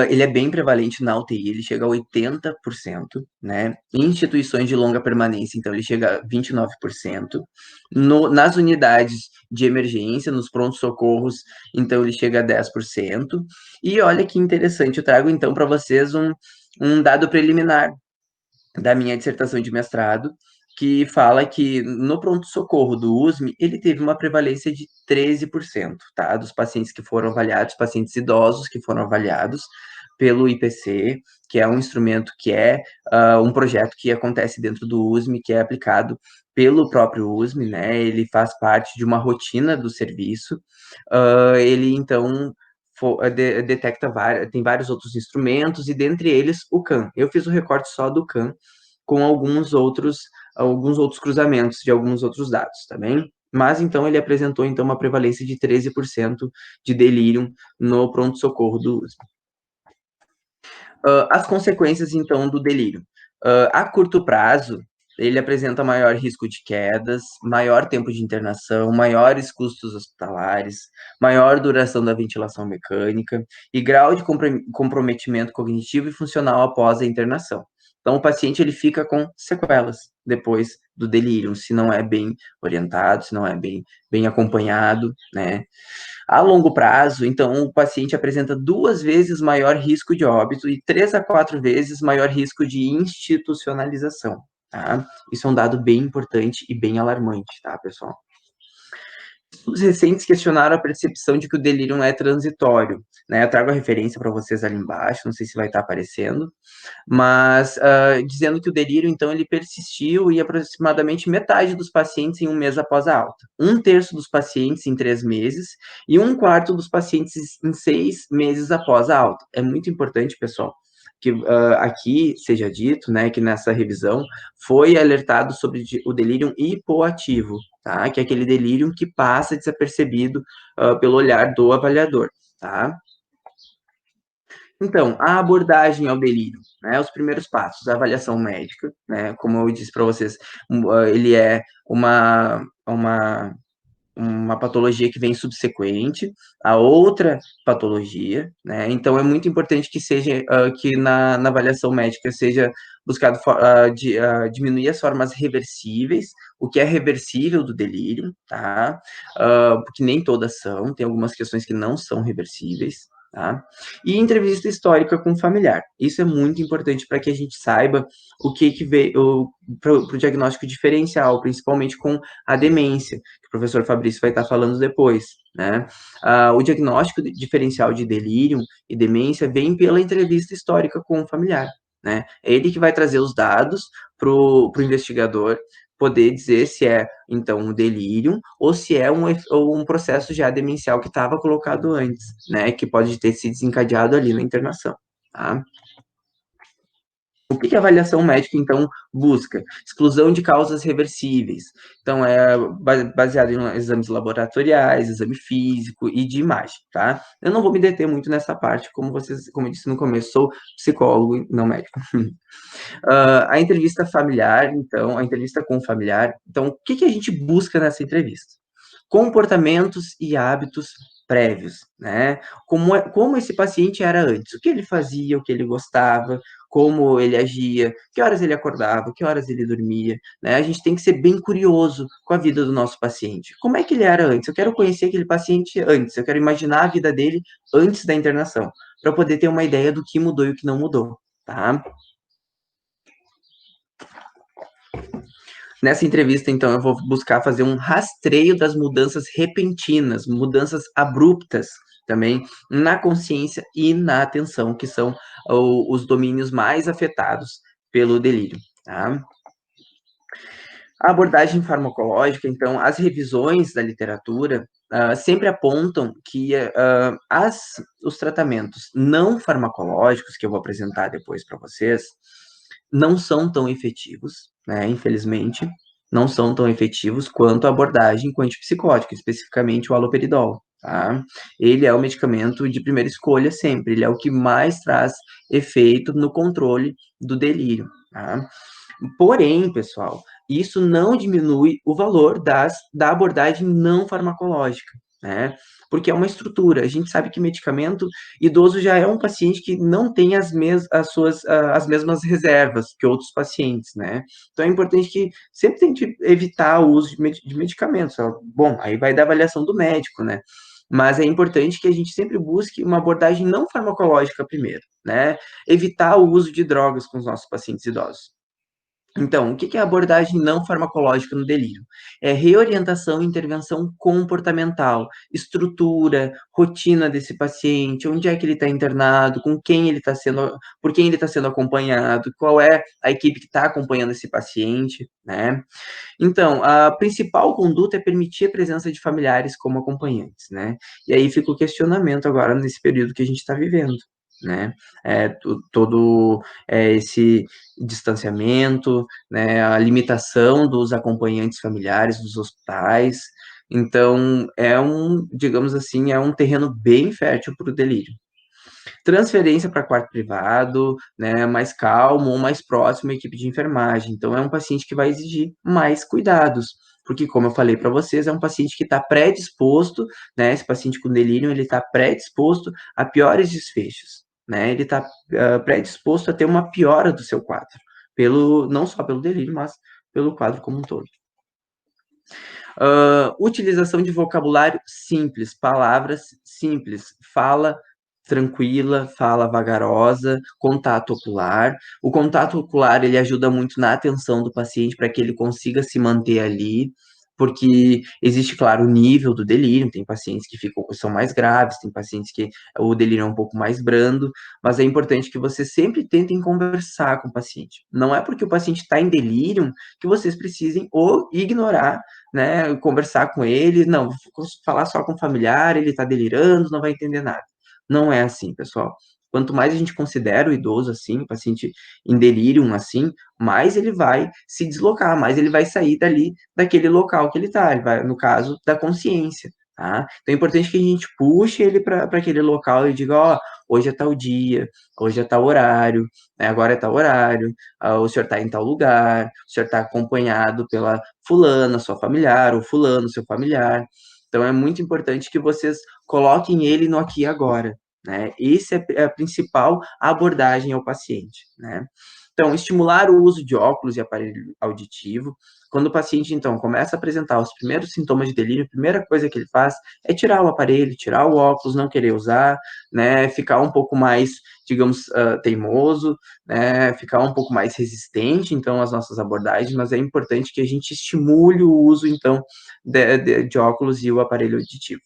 ele é bem prevalente na UTI, ele chega a 80%, né? Em instituições de longa permanência, então, ele chega a 29%. Nas unidades de emergência, nos prontos-socorros, então, ele chega a 10%. E olha que interessante, eu trago, então, para vocês um dado preliminar da minha dissertação de mestrado, que fala que no pronto-socorro do USM, ele teve uma prevalência de 13%, tá? Dos pacientes que foram avaliados, pacientes idosos que foram avaliados pelo IPC, que é um instrumento que é um projeto que acontece dentro do USM, que é aplicado pelo próprio USM, né? Ele faz parte de uma rotina do serviço. Ele, então, detecta tem vários outros instrumentos, e dentre eles o CAN. Eu fiz o recorte só do CAN, com alguns outros cruzamentos de alguns outros dados, tá bem? Mas, então, ele apresentou, então, uma prevalência de 13% de delírio no pronto-socorro do USP. As consequências, então, do delírio. A curto prazo, ele apresenta maior risco de quedas, maior tempo de internação, maiores custos hospitalares, maior duração da ventilação mecânica e grau de comprometimento cognitivo e funcional após a internação. Então, o paciente ele fica com sequelas depois do delírio, se não é bem orientado, se não é bem acompanhado, né? A longo prazo, então, o paciente apresenta 2 vezes maior risco de óbito e 3 a 4 vezes maior risco de institucionalização, tá? Isso é um dado bem importante e bem alarmante, tá, pessoal? Estudos recentes questionaram a percepção de que o delírio não é transitório, né? Eu trago a referência para vocês ali embaixo, não sei se vai estar aparecendo, mas dizendo que o delírio, então, ele persistiu em aproximadamente metade dos pacientes em 1 mês após a alta, 1/3 dos pacientes em 3 meses e 1/4 dos pacientes em 6 meses após a alta. É muito importante, pessoal, que aqui seja dito, né, que nessa revisão foi alertado sobre o delírio hipoativo, tá? Que é aquele delírio que passa desapercebido pelo olhar do avaliador, tá? Então, a abordagem ao delírio, né, os primeiros passos, a avaliação médica, né, como eu disse para vocês, ele é uma patologia que vem subsequente a outra patologia, né, então é muito importante que seja, que na avaliação médica seja buscado diminuir as formas reversíveis, o que é reversível do delírio, tá, porque nem todas são, tem algumas questões que não são reversíveis, tá? E entrevista histórica com o familiar. Isso é muito importante para que a gente saiba o que veio para o diagnóstico diferencial, principalmente com a demência, que o professor Fabrício vai estar falando depois, né? O diagnóstico diferencial de delírio e demência vem pela entrevista histórica com o familiar, né? É ele que vai trazer os dados para o investigador poder dizer se é, então, um delírio ou se é um processo já demencial que estava colocado antes, né, que pode ter se desencadeado ali na internação, tá? O que a avaliação médica, então, busca? Exclusão de causas reversíveis. Então, é baseado em exames laboratoriais, exame físico e de imagem, tá? Eu não vou me deter muito nessa parte, como eu disse no começo, sou psicólogo, não médico. A entrevista familiar, então, a entrevista com o familiar. Então, o que a gente busca nessa entrevista? Comportamentos e hábitos prévios, né? Como esse paciente era antes, o que ele fazia, o que ele gostava, como ele agia, que horas ele acordava, que horas ele dormia, né? A gente tem que ser bem curioso com a vida do nosso paciente. Como é que ele era antes? Eu quero conhecer aquele paciente antes, eu quero imaginar a vida dele antes da internação, para poder ter uma ideia do que mudou e o que não mudou, tá? Nessa entrevista, então, eu vou buscar fazer um rastreio das mudanças repentinas, mudanças abruptas também na consciência e na atenção, que são os domínios mais afetados pelo delírio, tá? A abordagem farmacológica, então, as revisões da literatura sempre apontam que os tratamentos não farmacológicos, que eu vou apresentar depois para vocês, não são tão efetivos, né, infelizmente, não são tão efetivos quanto a abordagem com antipsicótica, especificamente o haloperidol, tá? Ele é o medicamento de primeira escolha sempre, ele é o que mais traz efeito no controle do delírio, tá? Porém, pessoal, isso não diminui o valor da abordagem não farmacológica, né? Porque é uma estrutura. A gente sabe que medicamento idoso já é um paciente que não tem as mesmas reservas que outros pacientes, né? Então é importante que sempre tente evitar o uso de medicamentos. Bom, aí vai da avaliação do médico, né? Mas é importante que a gente sempre busque uma abordagem não farmacológica primeiro, né? Evitar o uso de drogas com os nossos pacientes idosos. Então, o que é a abordagem não farmacológica no delírio? É reorientação e intervenção comportamental, estrutura, rotina desse paciente, onde é que ele está internado, com quem ele está sendo, por quem ele está sendo acompanhado, qual é a equipe que está acompanhando esse paciente, né? Então, a principal conduta é permitir a presença de familiares como acompanhantes, né? E aí fica o questionamento agora nesse período que a gente está vivendo, né? Todo esse distanciamento, né? A limitação dos acompanhantes familiares dos hospitais. Então, digamos assim, é um terreno bem fértil para o delírio. Transferência para quarto privado, né, mais calmo ou mais próximo à equipe de enfermagem. Então, é um paciente que vai exigir mais cuidados, porque, como eu falei para vocês, é um paciente que está predisposto, né, esse paciente com delírio, ele está predisposto a piores desfechos, né, ele está predisposto a ter uma piora do seu quadro, não só pelo delírio, mas pelo quadro como um todo. Utilização de vocabulário simples, palavras simples, fala tranquila, fala vagarosa, contato ocular. O contato ocular, ele ajuda muito na atenção do paciente para que ele consiga se manter ali, porque existe, claro, o nível do delírio, tem pacientes que são mais graves, tem pacientes que o delírio é um pouco mais brando, mas é importante que vocês sempre tentem conversar com o paciente. Não é porque o paciente está em delírio que vocês precisem ou ignorar, né, conversar com ele, não, falar só com o familiar, ele está delirando, não vai entender nada. Não é assim, pessoal. Quanto mais a gente considera o idoso assim, o paciente em delírio assim, mais ele vai se deslocar, mais ele vai sair daquele local que ele está, ele vai, no caso, da consciência, tá? Então é importante que a gente puxe ele para aquele local e diga, ó, hoje é tal dia, hoje é tal horário, né, agora é tal horário, o senhor está em tal lugar, o senhor está acompanhado pela fulana, sua familiar, ou fulano, seu familiar. Então é muito importante que vocês coloquem ele no aqui e agora, né? Essa é a principal abordagem ao paciente, né? Então, estimular o uso de óculos e aparelho auditivo. Quando o paciente, então, começa a apresentar os primeiros sintomas de delírio, a primeira coisa que ele faz é tirar o aparelho, tirar o óculos, não querer usar, né? Ficar um pouco mais, digamos, teimoso, né? Ficar um pouco mais resistente, então, às nossas abordagens, mas é importante que a gente estimule o uso, então, de óculos e o aparelho auditivo.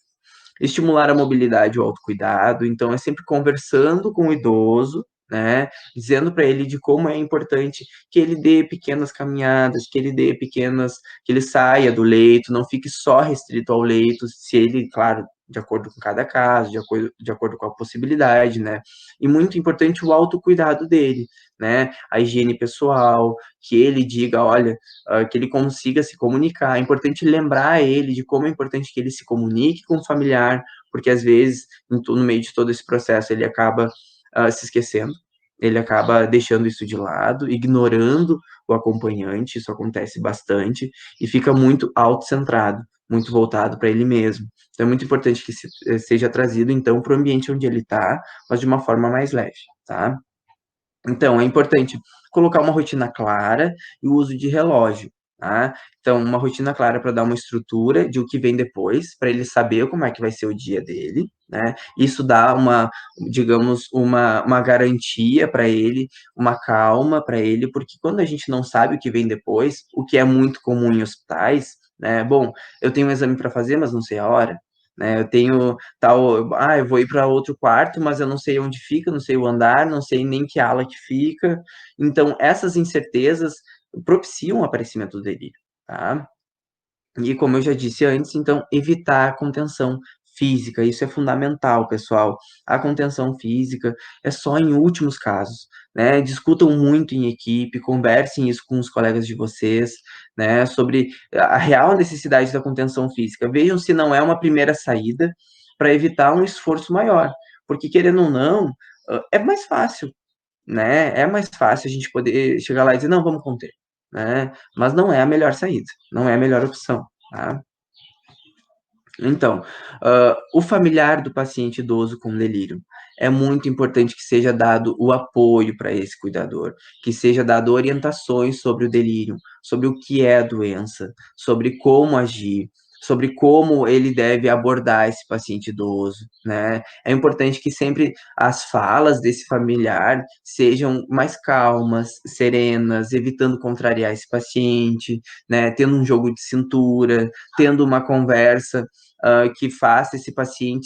Estimular a mobilidade e o autocuidado, então é sempre conversando com o idoso, né, dizendo para ele de como é importante que ele dê pequenas caminhadas, que ele saia do leito, não fique só restrito ao leito, se ele, claro, de acordo com cada caso, de acordo com a possibilidade, né, e muito importante o autocuidado dele, né? A higiene pessoal, que ele diga, olha, que ele consiga se comunicar. É importante lembrar ele de como é importante que ele se comunique com o familiar, porque às vezes, no meio de todo esse processo, ele acaba se esquecendo, ele acaba deixando isso de lado, ignorando o acompanhante, isso acontece bastante, e fica muito autocentrado, muito voltado para ele mesmo. Então é muito importante que seja trazido, então, para o ambiente onde ele está, mas de uma forma mais leve, tá? Então, é importante colocar uma rotina clara e o uso de relógio, tá? Então, uma rotina clara para dar uma estrutura de o que vem depois, para ele saber como é que vai ser o dia dele, né? Isso dá uma, digamos, uma garantia para ele, uma calma para ele, porque quando a gente não sabe o que vem depois, o que é muito comum em hospitais, né? Bom, eu tenho um exame para fazer, mas não sei a hora, né? Eu tenho tal, eu vou ir para outro quarto, mas eu não sei onde fica, não sei o andar, não sei nem que ala que fica. Então, essas incertezas propiciam o aparecimento do delírio, tá? E como eu já disse antes, então, evitar a contenção física, isso é fundamental, pessoal. A contenção física é só em últimos casos, né? Discutam muito em equipe, conversem isso com os colegas de vocês, né? Sobre a real necessidade da contenção física. Vejam se não é uma primeira saída para evitar um esforço maior, porque querendo ou não, é mais fácil, né? É mais fácil a gente poder chegar lá e dizer, não, vamos conter, né? Mas não é a melhor saída, não é a melhor opção, tá? Então, o familiar do paciente idoso com delírio, é muito importante que seja dado o apoio para esse cuidador, que seja dado orientações sobre o delírio, sobre o que é a doença, sobre como agir, sobre como ele deve abordar esse paciente idoso, né? É importante que sempre as falas desse familiar sejam mais calmas, serenas, evitando contrariar esse paciente, né? Tendo um jogo de cintura, tendo uma conversa que faça esse paciente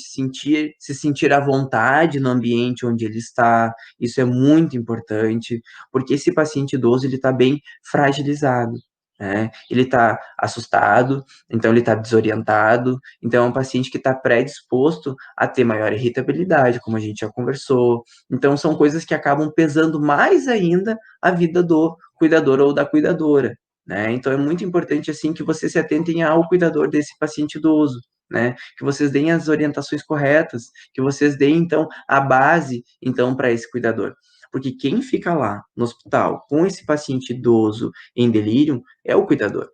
se sentir à vontade no ambiente onde ele está. Isso é muito importante, porque esse paciente idoso ele está bem fragilizado. Né? Ele está assustado, então ele está desorientado, então é um paciente que está predisposto a ter maior irritabilidade, como a gente já conversou. Então são coisas que acabam pesando mais ainda a vida do cuidador ou da cuidadora. Né? Então é muito importante assim que vocês se atentem ao cuidador desse paciente idoso, né? Que vocês deem as orientações corretas, que vocês deem então a base então para esse cuidador. Porque quem fica lá no hospital com esse paciente idoso em delírio é o cuidador.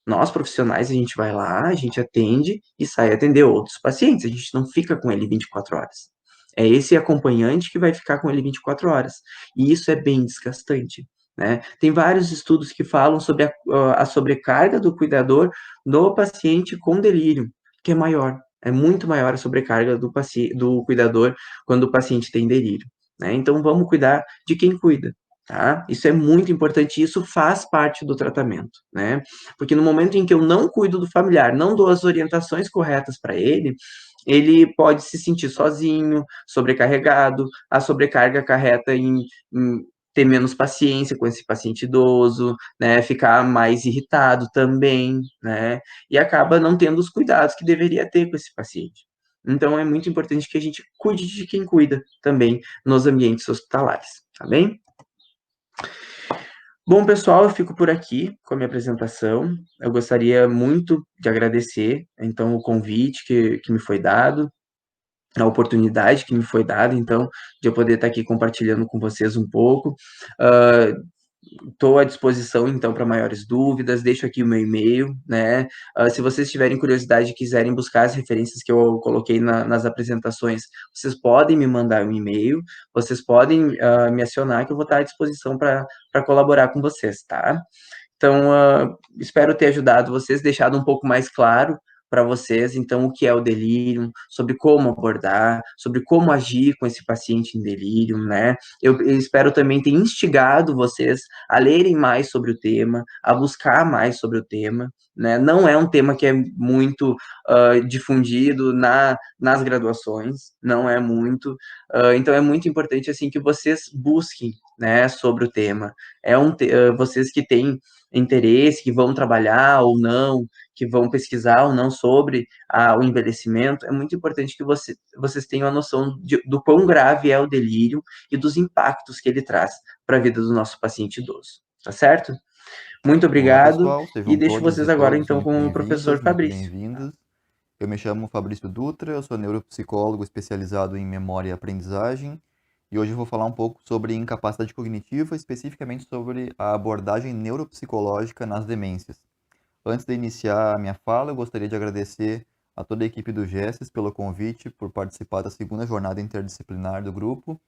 Nós profissionais a gente vai lá, a gente atende e sai atender outros pacientes, a gente não fica com ele 24 horas. É esse acompanhante que vai ficar com ele 24 horas. E isso é bem desgastante. Né? Tem vários estudos que falam sobre a sobrecarga do cuidador no paciente com delírio, que é maior, é muito maior a sobrecarga do cuidador quando o paciente tem delírio. Né? Então, vamos cuidar de quem cuida. Tá? Isso é muito importante, isso faz parte do tratamento, né? Porque no momento em que eu não cuido do familiar, não dou as orientações corretas para ele pode se sentir sozinho, sobrecarregado, a sobrecarga acarreta em ter menos paciência com esse paciente idoso, né, ficar mais irritado também, né, e acaba não tendo os cuidados que deveria ter com esse paciente. Então, é muito importante que a gente cuide de quem cuida também nos ambientes hospitalares, tá bem? Bom, pessoal, eu fico por aqui com a minha apresentação. Eu gostaria muito de agradecer, então, o convite que me foi dado, a oportunidade que me foi dada, então, de eu poder estar aqui compartilhando com vocês um pouco. Estou à disposição, então, para maiores dúvidas, deixo aqui o meu e-mail, né? Se vocês tiverem curiosidade e quiserem buscar as referências que eu coloquei nas apresentações, vocês podem me mandar um e-mail, vocês podem me acionar, que eu vou estar à disposição para colaborar com vocês, tá? Então, espero ter ajudado vocês, deixado um pouco mais claro para vocês, então, o que é o delírio, sobre como abordar, sobre como agir com esse paciente em delírio, né? Eu espero também ter instigado vocês a lerem mais sobre o tema, a buscar mais sobre o tema, né? Não é um tema que é muito difundido nas graduações, não é muito, então é muito importante, assim, que vocês busquem né, sobre o tema. Vocês que têm interesse, que vão trabalhar ou não, que vão pesquisar ou não sobre o envelhecimento, é muito importante que vocês tenham a noção do quão grave é o delírio e dos impactos que ele traz para a vida do nosso paciente idoso, tá certo? Muito Olá, obrigado, pessoal, e sejam deixo todas vocês e agora, todos então, muito com o professor bem-vindas, muito Fabrício. bem-vindas. Eu me chamo Fabrício Dutra, eu sou neuropsicólogo especializado em memória e aprendizagem, e hoje eu vou falar um pouco sobre incapacidade cognitiva, especificamente sobre a abordagem neuropsicológica nas demências. Antes de iniciar a minha fala, eu gostaria de agradecer a toda a equipe do GESES pelo convite, por participar da segunda jornada interdisciplinar do grupo.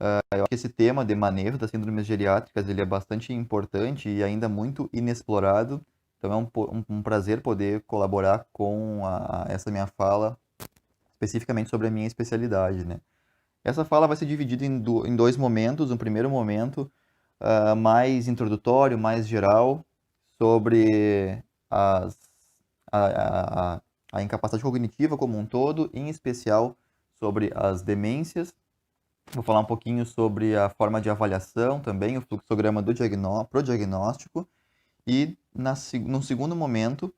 Eu acho que esse tema de manejo das síndromes geriátricas ele é bastante importante e ainda muito inexplorado. Então é um prazer poder colaborar com essa minha fala, especificamente sobre a minha especialidade, né? Essa fala vai ser dividida em dois momentos. Um primeiro momento mais introdutório, mais geral, sobre as, a, a, a incapacidade cognitiva como um todo, em especial sobre as demências. Vou falar um pouquinho sobre a forma de avaliação também, o fluxograma pro diagnóstico. E num segundo momento,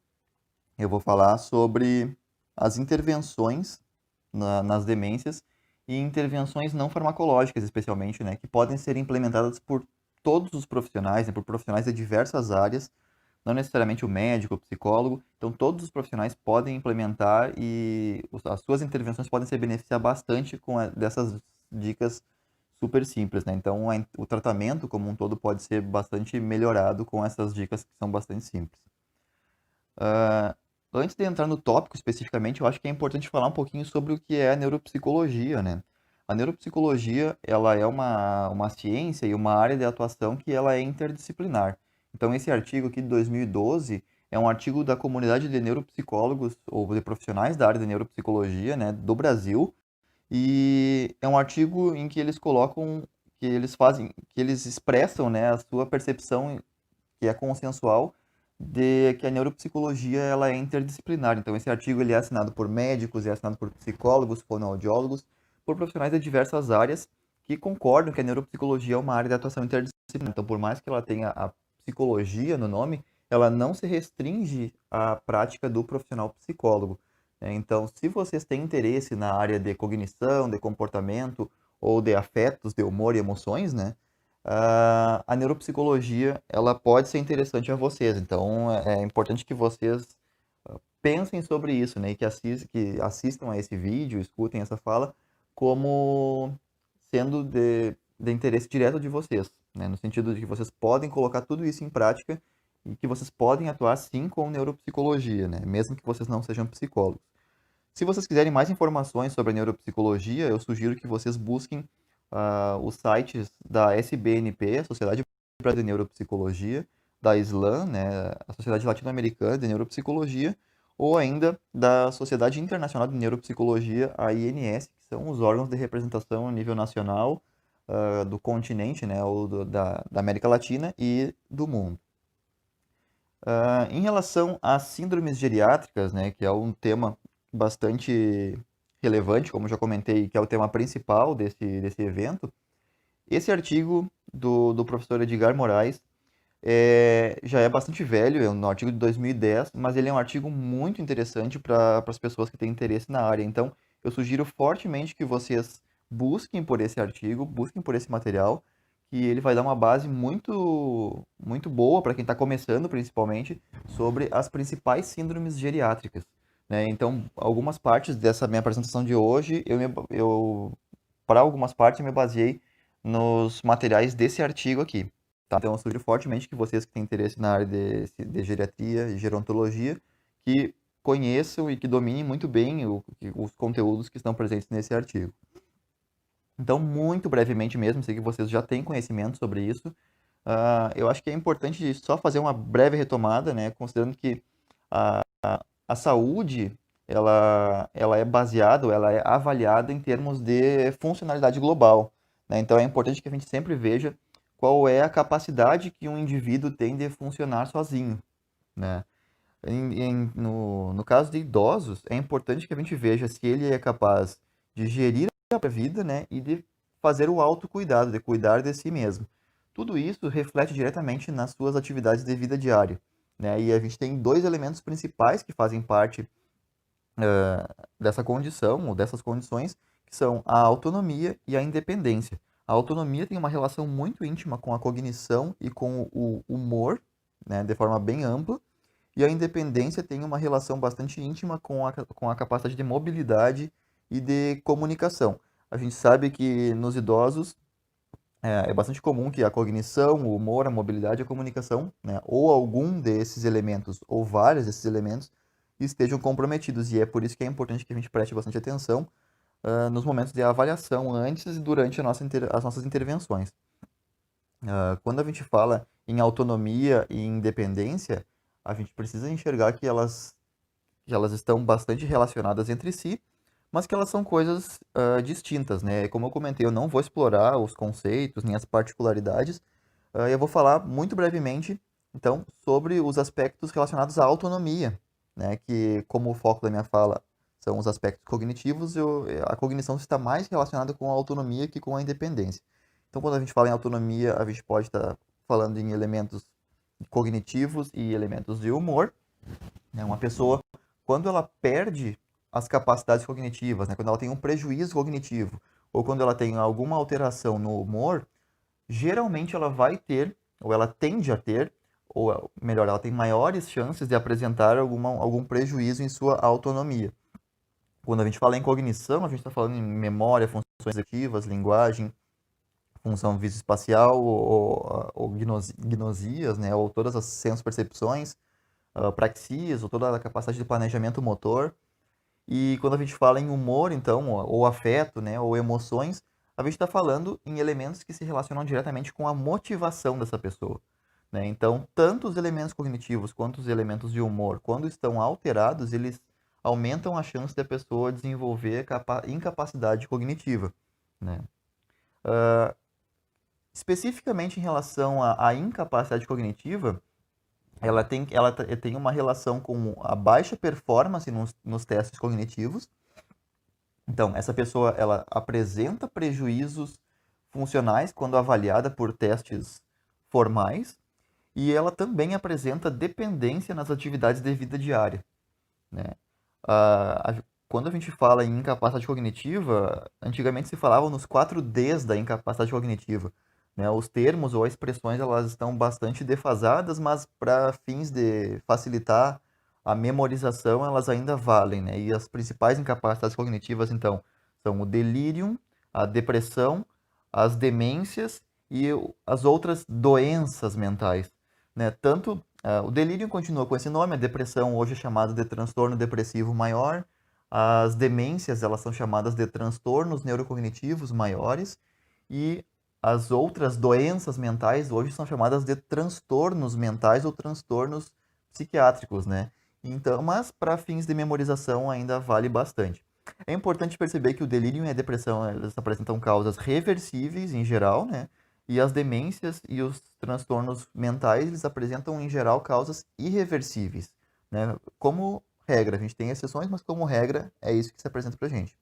eu vou falar sobre as intervenções nas demências e intervenções não farmacológicas, especialmente, né, que podem ser implementadas por todos os profissionais, né, por profissionais de diversas áreas, não necessariamente o médico, o psicólogo. Então, todos os profissionais podem implementar e as suas intervenções podem se beneficiar bastante dessas dicas super simples, né? Então, o tratamento como um todo pode ser bastante melhorado com essas dicas que são bastante simples. Antes de entrar no tópico especificamente, eu acho que é importante falar um pouquinho sobre o que é a neuropsicologia, né? A neuropsicologia, ela é uma ciência e uma área de atuação que ela é interdisciplinar. Então, esse artigo aqui de 2012 é um artigo da comunidade de neuropsicólogos ou de profissionais da área de neuropsicologia, né, do Brasil, e é um artigo em que eles colocam, que eles expressam, né, a sua percepção, que é consensual, de que a neuropsicologia ela é interdisciplinar. Então, esse artigo ele é assinado por médicos, é assinado por psicólogos, fonoaudiólogos, por profissionais de diversas áreas que concordam que a neuropsicologia é uma área de atuação interdisciplinar. Então, por mais que ela tenha a psicologia no nome, ela não se restringe à prática do profissional psicólogo. Então, se vocês têm interesse na área de cognição, de comportamento ou de afetos, de humor e emoções, né, a neuropsicologia ela pode ser interessante a vocês. Então, é importante que vocês pensem sobre isso, né, e que assistam a esse vídeo, escutem essa fala como sendo de interesse direto de vocês, né, no sentido de que vocês podem colocar tudo isso em prática e que vocês podem atuar sim com neuropsicologia, né, mesmo que vocês não sejam psicólogos. Se vocês quiserem mais informações sobre a neuropsicologia, eu sugiro que vocês busquem os sites da SBNP, a Sociedade Brasileira de Neuropsicologia, da SLAM, né, a Sociedade Latino-Americana de Neuropsicologia, ou ainda da Sociedade Internacional de Neuropsicologia, a INS, que são os órgãos de representação a nível nacional do continente, né, ou da América Latina e do mundo. Em relação às síndromes geriátricas, né, que é um tema bastante relevante, como já comentei, que é o tema principal desse evento, esse artigo do professor Edgar Moraes já é bastante velho, é um artigo de 2010, mas ele é um artigo muito interessante para as pessoas que têm interesse na área. Então, eu sugiro fortemente que vocês busquem por esse artigo, busquem por esse material, que ele vai dar uma base muito boa para quem está começando, principalmente, sobre as principais síndromes geriátricas, né? Então, algumas partes dessa minha apresentação de hoje, para algumas partes, eu me baseei nos materiais desse artigo aqui. Tá? Então, eu sugiro fortemente que vocês que têm interesse na área de geriatria e gerontologia, que conheçam e que dominem muito bem os conteúdos que estão presentes nesse artigo. Então, muito brevemente mesmo, sei que vocês já têm conhecimento sobre isso. Eu acho que é importante só fazer uma breve retomada, né, considerando que a saúde ela é baseada, ela é avaliada em termos de funcionalidade global, né? Então, é importante que a gente sempre veja qual é a capacidade que um indivíduo tem de funcionar sozinho, né? No caso de idosos, é importante que a gente veja se ele é capaz de gerir a própria vida, né, e de fazer o autocuidado, de cuidar de si mesmo. Tudo isso reflete diretamente nas suas atividades de vida diária, né? E a gente tem dois elementos principais que fazem parte dessa condição, ou dessas condições, que são a autonomia e a independência. A autonomia tem uma relação muito íntima com a cognição e com o humor, né, de forma bem ampla, e a independência tem uma relação bastante íntima com a capacidade de mobilidade e de comunicação. A gente sabe que nos idosos é bastante comum que a cognição, o humor, a mobilidade e a comunicação, né, ou algum desses elementos, ou vários desses elementos, estejam comprometidos. E é por isso que é importante que a gente preste bastante atenção nos momentos de avaliação, antes e durante as nossas intervenções. Quando a gente fala em autonomia e independência, a gente precisa enxergar que elas estão bastante relacionadas entre si, mas que elas são coisas distintas, né? Como eu comentei, eu não vou explorar os conceitos nem as particularidades, eu vou falar muito brevemente, então, sobre os aspectos relacionados à autonomia, né? Que, como o foco da minha fala são os aspectos cognitivos, a cognição está mais relacionada com a autonomia que com a independência. Então, quando a gente fala em autonomia, a gente pode estar falando em elementos cognitivos e elementos de humor, né? Uma pessoa, quando ela perde as capacidades cognitivas, né? Quando ela tem um prejuízo cognitivo, ou quando ela tem alguma alteração no humor, geralmente ela vai ter, ou ela tende a ter, ou melhor, ela tem maiores chances de apresentar algum prejuízo em sua autonomia. Quando a gente fala em cognição, a gente está falando em memória, funções executivas, linguagem, função visoespacial, ou gnosias, né? Ou todas as senso-percepções, praxias, ou toda a capacidade de planejamento motor. E quando a gente fala em humor, então, ou afeto, né, ou emoções, a gente está falando em elementos que se relacionam diretamente com a motivação dessa pessoa, né? Então, tanto os elementos cognitivos quanto os elementos de humor, quando estão alterados, eles aumentam a chance da pessoa desenvolver incapacidade cognitiva, né? Especificamente em relação à incapacidade cognitiva, ela tem uma relação com a baixa performance nos testes cognitivos. Então, essa pessoa ela apresenta prejuízos funcionais quando avaliada por testes formais, e ela também apresenta dependência nas atividades de vida diária, né? Quando a gente fala em incapacidade cognitiva, antigamente se falava nos 4 Ds da incapacidade cognitiva, né? Os termos ou as expressões elas estão bastante defasadas, mas para fins de facilitar a memorização, elas ainda valem, né? E as principais incapacidades cognitivas, então, são o delírio, a depressão, as demências e as outras doenças mentais, né? Tanto o delírio continua com esse nome, a depressão hoje é chamada de transtorno depressivo maior, as demências elas são chamadas de transtornos neurocognitivos maiores e as outras doenças mentais hoje são chamadas de transtornos mentais ou transtornos psiquiátricos, né? Então, mas para fins de memorização ainda vale bastante. É importante perceber que o delírio e a depressão eles apresentam causas reversíveis em geral, né? E as demências e os transtornos mentais eles apresentam em geral causas irreversíveis, né? Como regra, a gente tem exceções, mas como regra é isso que se apresenta para a gente.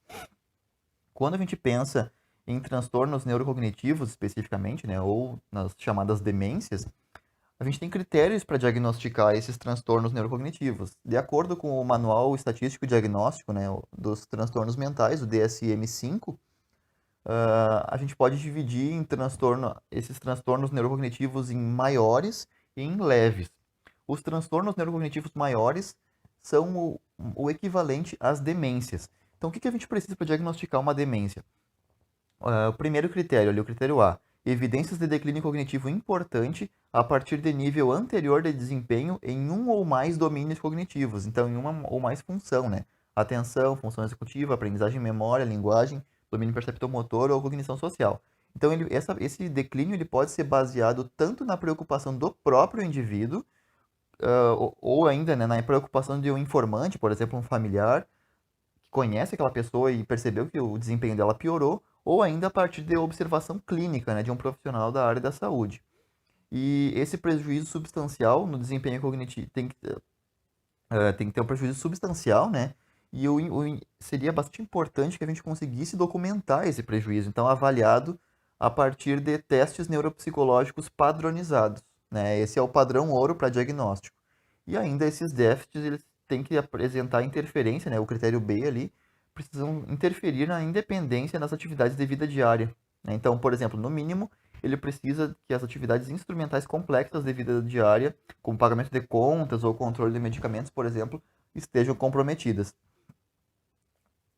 Quando a gente pensa em transtornos neurocognitivos especificamente, né, ou nas chamadas demências, a gente tem critérios para diagnosticar esses transtornos neurocognitivos. De acordo com o Manual Estatístico Diagnóstico, né, dos Transtornos Mentais, o DSM-5, a gente pode dividir esses transtornos neurocognitivos em maiores e em leves. Os transtornos neurocognitivos maiores são o equivalente às demências. Então, o que a gente precisa para diagnosticar uma demência? O primeiro critério, ali, o critério A, evidências de declínio cognitivo importante a partir de nível anterior de desempenho em um ou mais domínios cognitivos, então em uma ou mais função, né? Atenção, função executiva, aprendizagem, memória, linguagem, domínio perceptomotor ou cognição social. Então esse declínio ele pode ser baseado tanto na preocupação do próprio indivíduo, ou ainda, né, na preocupação de um informante, por exemplo, um familiar, que conhece aquela pessoa e percebeu que o desempenho dela piorou, ou ainda a partir de observação clínica, né, de um profissional da área da saúde. E esse prejuízo substancial no desempenho cognitivo tem que ter um prejuízo substancial, né? e seria bastante importante que a gente conseguisse documentar esse prejuízo, então avaliado a partir de testes neuropsicológicos padronizados, né? Esse é o padrão ouro para diagnóstico. E ainda esses déficits, eles têm que apresentar interferência, né? O critério B ali, precisam interferir na independência nas atividades de vida diária, né? Então, por exemplo, no mínimo, ele precisa que as atividades instrumentais complexas de vida diária, como pagamento de contas ou controle de medicamentos, por exemplo, estejam comprometidas.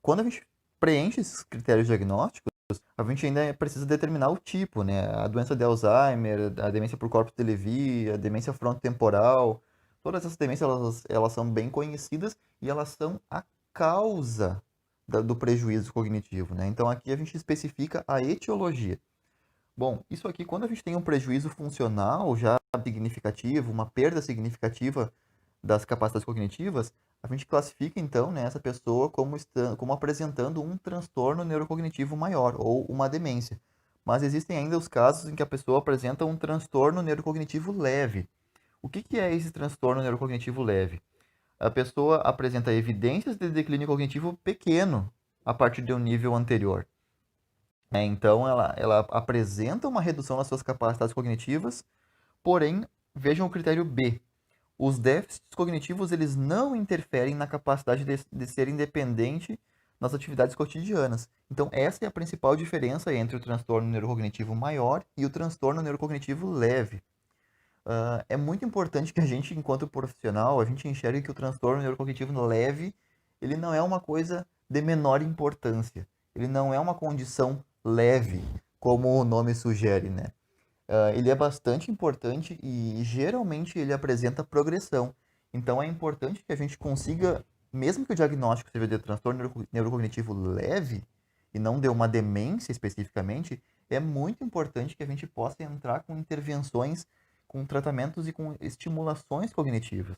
Quando a gente preenche esses critérios diagnósticos, a gente ainda precisa determinar o tipo, né? A doença de Alzheimer, a demência por corpus de Levy, a demência frontotemporal, todas essas demências elas são bem conhecidas e elas são a causa do prejuízo cognitivo, né? Então aqui a gente especifica a etiologia. Bom, isso aqui, quando a gente tem um prejuízo funcional já significativo, uma perda significativa das capacidades cognitivas, a gente classifica então, né, essa pessoa como apresentando um transtorno neurocognitivo maior ou uma demência. Mas existem ainda os casos em que a pessoa apresenta um transtorno neurocognitivo leve. O que é esse transtorno neurocognitivo leve? A pessoa apresenta evidências de declínio cognitivo pequeno a partir de um nível anterior. Então, ela apresenta uma redução nas suas capacidades cognitivas, porém, vejam o critério B. Os déficits cognitivos eles não interferem na capacidade de ser independente nas atividades cotidianas. Então, essa é a principal diferença entre o transtorno neurocognitivo maior e o transtorno neurocognitivo leve. É muito importante que a gente, enquanto profissional, a gente enxergue que o transtorno neurocognitivo leve, ele não é uma coisa de menor importância. Ele não é uma condição leve, como o nome sugere, né? Ele é bastante importante e geralmente ele apresenta progressão. Então é importante que a gente consiga, mesmo que o diagnóstico seja de transtorno neurocognitivo leve e não de uma demência especificamente, é muito importante que a gente possa entrar com intervenções, com tratamentos e com estimulações cognitivas.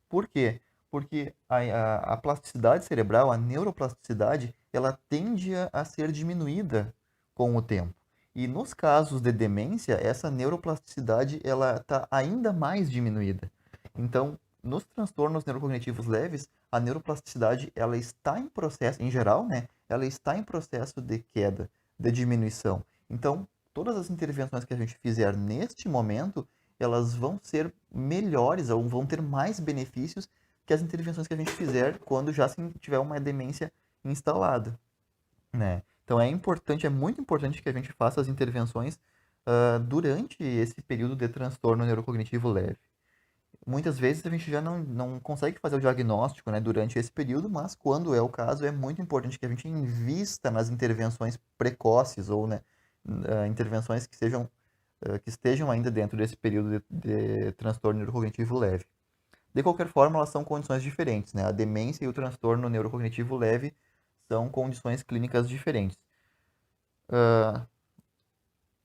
Por quê? Porque a plasticidade cerebral, a neuroplasticidade, ela tende a ser diminuída com o tempo. E nos casos de demência, essa neuroplasticidade ela está ainda mais diminuída. Então, nos transtornos neurocognitivos leves, a neuroplasticidade ela está em processo, em geral, né? Ela está em processo de queda, de diminuição. Então, todas as intervenções que a gente fizer neste momento, elas vão ser melhores ou vão ter mais benefícios que as intervenções que a gente fizer quando já se tiver uma demência instalada, né? Então é muito importante que a gente faça as intervenções durante esse período de transtorno neurocognitivo leve. Muitas vezes a gente já não consegue fazer o diagnóstico, né, durante esse período, mas quando é o caso, é muito importante que a gente invista nas intervenções precoces ou, né, intervenções que estejam ainda dentro desse período de transtorno neurocognitivo leve. De qualquer forma, elas são condições diferentes, né? A demência e o transtorno neurocognitivo leve são condições clínicas diferentes.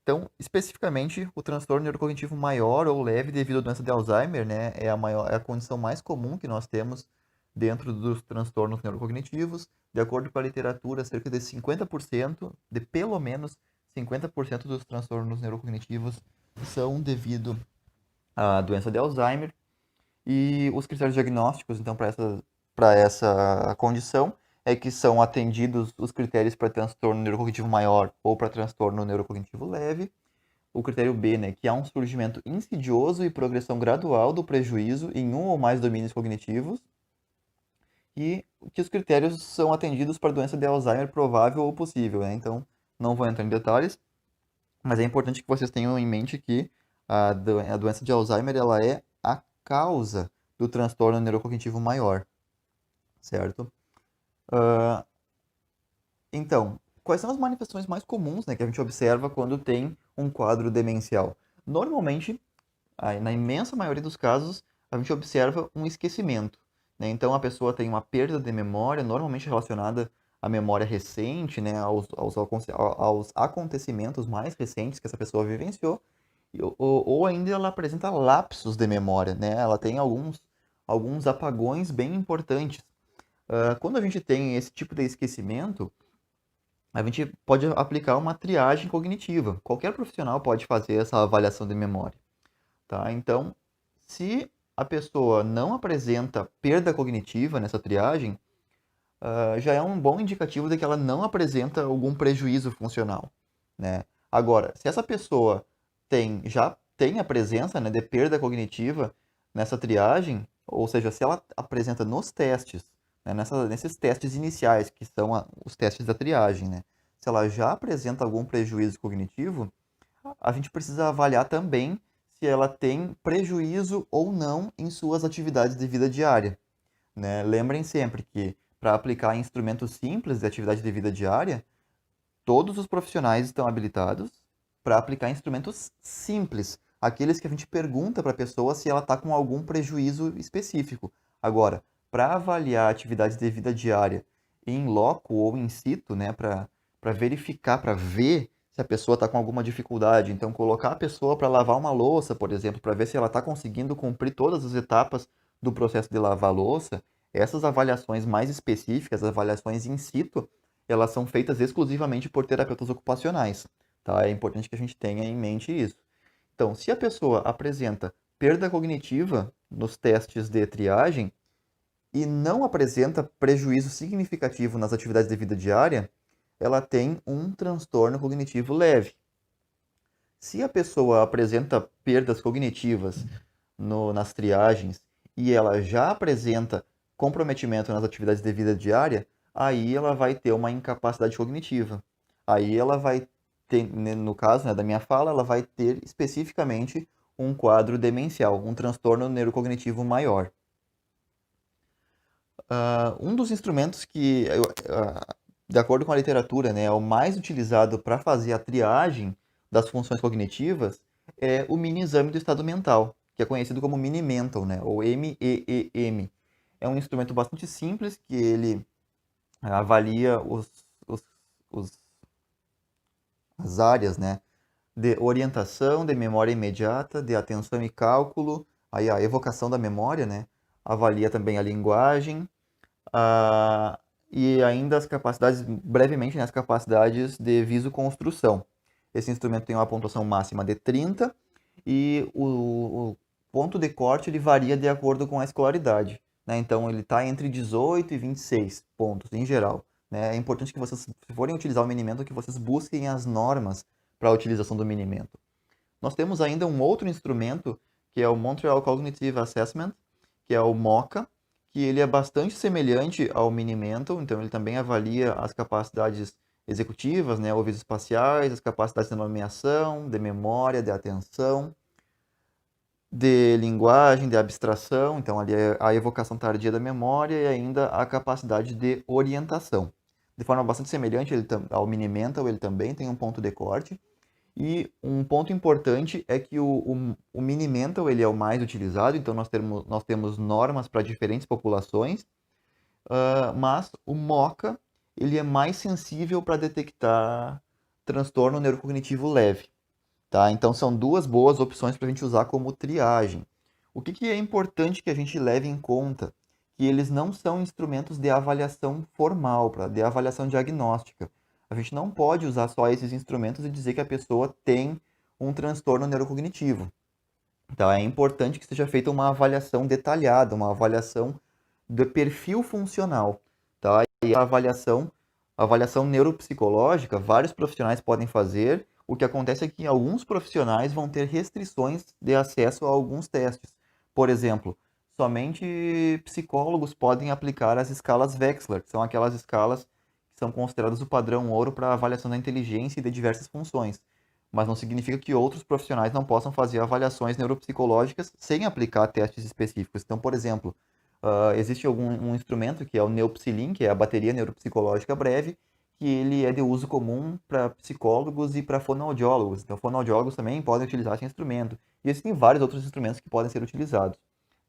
Então, especificamente, o transtorno neurocognitivo maior ou leve devido à doença de Alzheimer, né, é a condição mais comum que nós temos dentro dos transtornos neurocognitivos. De acordo com a literatura, cerca de 50%, de pelo menos 50% dos transtornos neurocognitivos são devido à doença de Alzheimer. E os critérios diagnósticos, então, para essa condição, é que são atendidos os critérios para transtorno neurocognitivo maior ou para transtorno neurocognitivo leve. O critério B, né, que há um surgimento insidioso e progressão gradual do prejuízo em um ou mais domínios cognitivos. E que os critérios são atendidos para doença de Alzheimer provável ou possível, né? Então, não vou entrar em detalhes, mas é importante que vocês tenham em mente que a doença de Alzheimer ela é a causa do transtorno neurocognitivo maior, certo? Então, quais são as manifestações mais comuns, né, que a gente observa quando tem um quadro demencial? Normalmente, na imensa maioria dos casos, a gente observa um esquecimento, né? Então, a pessoa tem uma perda de memória, normalmente relacionada à memória recente, né, aos acontecimentos mais recentes que essa pessoa vivenciou, ou ainda ela apresenta lapsos de memória, né? Ela tem alguns apagões bem importantes. Quando a gente tem esse tipo de esquecimento, a gente pode aplicar uma triagem cognitiva. Qualquer profissional pode fazer essa avaliação de memória, tá? Então, se a pessoa não apresenta perda cognitiva nessa triagem, já é um bom indicativo de que ela não apresenta algum prejuízo funcional, né? Agora, se essa pessoa já tem a presença, né, de perda cognitiva nessa triagem, ou seja, se ela apresenta nos testes, né, nesses testes iniciais, que são os testes da triagem, né, se ela já apresenta algum prejuízo cognitivo, a gente precisa avaliar também se ela tem prejuízo ou não em suas atividades de vida diária, né? Lembrem sempre que para aplicar instrumentos simples de atividade de vida diária, todos os profissionais estão habilitados para aplicar instrumentos simples, aqueles que a gente pergunta para a pessoa se ela está com algum prejuízo específico. Agora, para avaliar atividades de vida diária em loco ou in situ, né, para verificar, para ver se a pessoa está com alguma dificuldade, então colocar a pessoa para lavar uma louça, por exemplo, para ver se ela está conseguindo cumprir todas as etapas do processo de lavar a louça, essas avaliações mais específicas, as avaliações in situ, elas são feitas exclusivamente por terapeutas ocupacionais, tá? É importante que a gente tenha em mente isso. Então, se a pessoa apresenta perda cognitiva nos testes de triagem e não apresenta prejuízo significativo nas atividades de vida diária, ela tem um transtorno cognitivo leve. Se a pessoa apresenta perdas cognitivas nas triagens e ela já apresenta comprometimento nas atividades de vida diária, aí ela vai ter uma incapacidade cognitiva. Aí ela vai ter, no caso, né, da minha fala, ela vai ter especificamente um quadro demencial, um transtorno neurocognitivo maior. Um dos instrumentos que, de acordo com a literatura, né, é o mais utilizado para fazer a triagem das funções cognitivas é o mini exame do estado mental, que é conhecido como Mini Mental, né, ou MEEM. É um instrumento bastante simples que ele avalia os- as áreas, né, de orientação, de memória imediata, de atenção e cálculo, aí a evocação da memória, né, avalia também a linguagem, ah, e ainda as capacidades, brevemente, né, as capacidades de visoconstrução. Esse instrumento tem uma pontuação máxima de 30 e o ponto de corte ele varia de acordo com a escolaridade, né? Então ele está entre 18 e 26 pontos em geral, né? É importante que vocês, se forem utilizar o minimento, que vocês busquem as normas para a utilização do minimento. Nós temos ainda um outro instrumento que é o Montreal Cognitive Assessment, que é o MoCA, que ele é bastante semelhante ao Mini-Mental, então ele também avalia as capacidades executivas, né, ou visoespaciais, as capacidades de nomeação, de memória, de atenção, de linguagem, de abstração, então ali é a evocação tardia da memória e ainda a capacidade de orientação. De forma bastante semelhante ao Mini-Mental, ele também tem um ponto de corte, e um ponto importante é que o Mini Mental ele é o mais utilizado, então nós temos normas para diferentes populações, mas o MoCA ele é mais sensível para detectar transtorno neurocognitivo leve. Tá? Então são duas boas opções para a gente usar como triagem. O que é importante que a gente leve em conta? Que eles não são instrumentos de avaliação formal, de avaliação diagnóstica. A gente não pode usar só esses instrumentos e dizer que a pessoa tem um transtorno neurocognitivo. Então é importante que seja feita uma avaliação detalhada, uma avaliação do perfil funcional. Tá? E a avaliação neuropsicológica, vários profissionais podem fazer. O que acontece é que alguns profissionais vão ter restrições de acesso a alguns testes. Por exemplo, somente psicólogos podem aplicar as escalas Wechsler, que são aquelas escalas que são consideradas o padrão ouro para avaliação da inteligência e de diversas funções. Mas não significa que outros profissionais não possam fazer avaliações neuropsicológicas sem aplicar testes específicos. Então, por exemplo, existe um instrumento que é o Neopsilin, que é a bateria neuropsicológica breve, que ele é de uso comum para psicólogos e para fonoaudiólogos. Então, fonoaudiólogos também podem utilizar esse instrumento. E existem vários outros instrumentos que podem ser utilizados.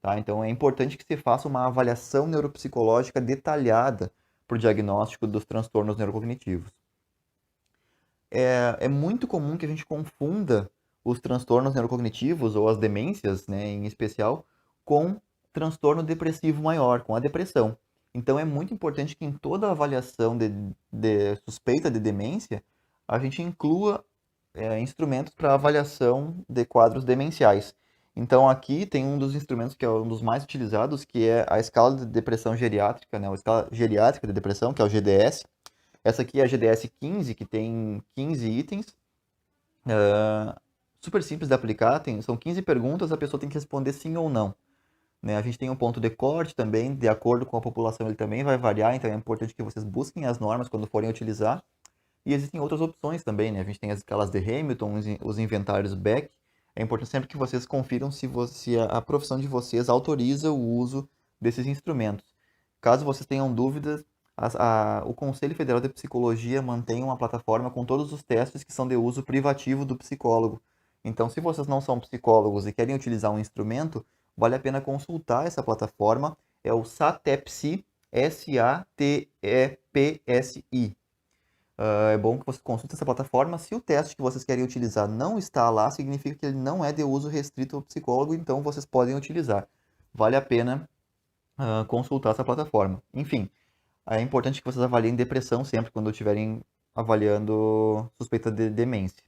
Tá? Então, é importante que se faça uma avaliação neuropsicológica detalhada para o diagnóstico dos transtornos neurocognitivos. É muito comum que a gente confunda os transtornos neurocognitivos ou as demências, né, em especial, com transtorno depressivo maior, com a depressão. Então é muito importante que em toda avaliação de suspeita de demência, a gente inclua instrumentos para avaliação de quadros demenciais. Então aqui tem um dos instrumentos que é um dos mais utilizados, que é a escala de depressão geriátrica, né? A escala geriátrica de depressão, que é o GDS. Essa aqui é a GDS 15, que tem 15 itens. Super simples de aplicar, são 15 perguntas, a pessoa tem que responder sim ou não. Né? A gente tem um ponto de corte também, de acordo com a população ele também vai variar, então é importante que vocês busquem as normas quando forem utilizar. E existem outras opções também, né? A gente tem as escalas de Hamilton, os inventários Beck. É importante sempre que vocês confiram se a profissão de vocês autoriza o uso desses instrumentos. Caso vocês tenham dúvidas, o Conselho Federal de Psicologia mantém uma plataforma com todos os testes que são de uso privativo do psicólogo. Então, se vocês não são psicólogos e querem utilizar um instrumento, vale a pena consultar essa plataforma. É o SATEPSI, SATEPSI. É bom que você consulte essa plataforma. Se o teste que vocês querem utilizar não está lá, significa que ele não é de uso restrito ao psicólogo, então vocês podem utilizar. Vale a pena consultar essa plataforma. Enfim, é importante que vocês avaliem depressão sempre quando estiverem avaliando suspeita de demência.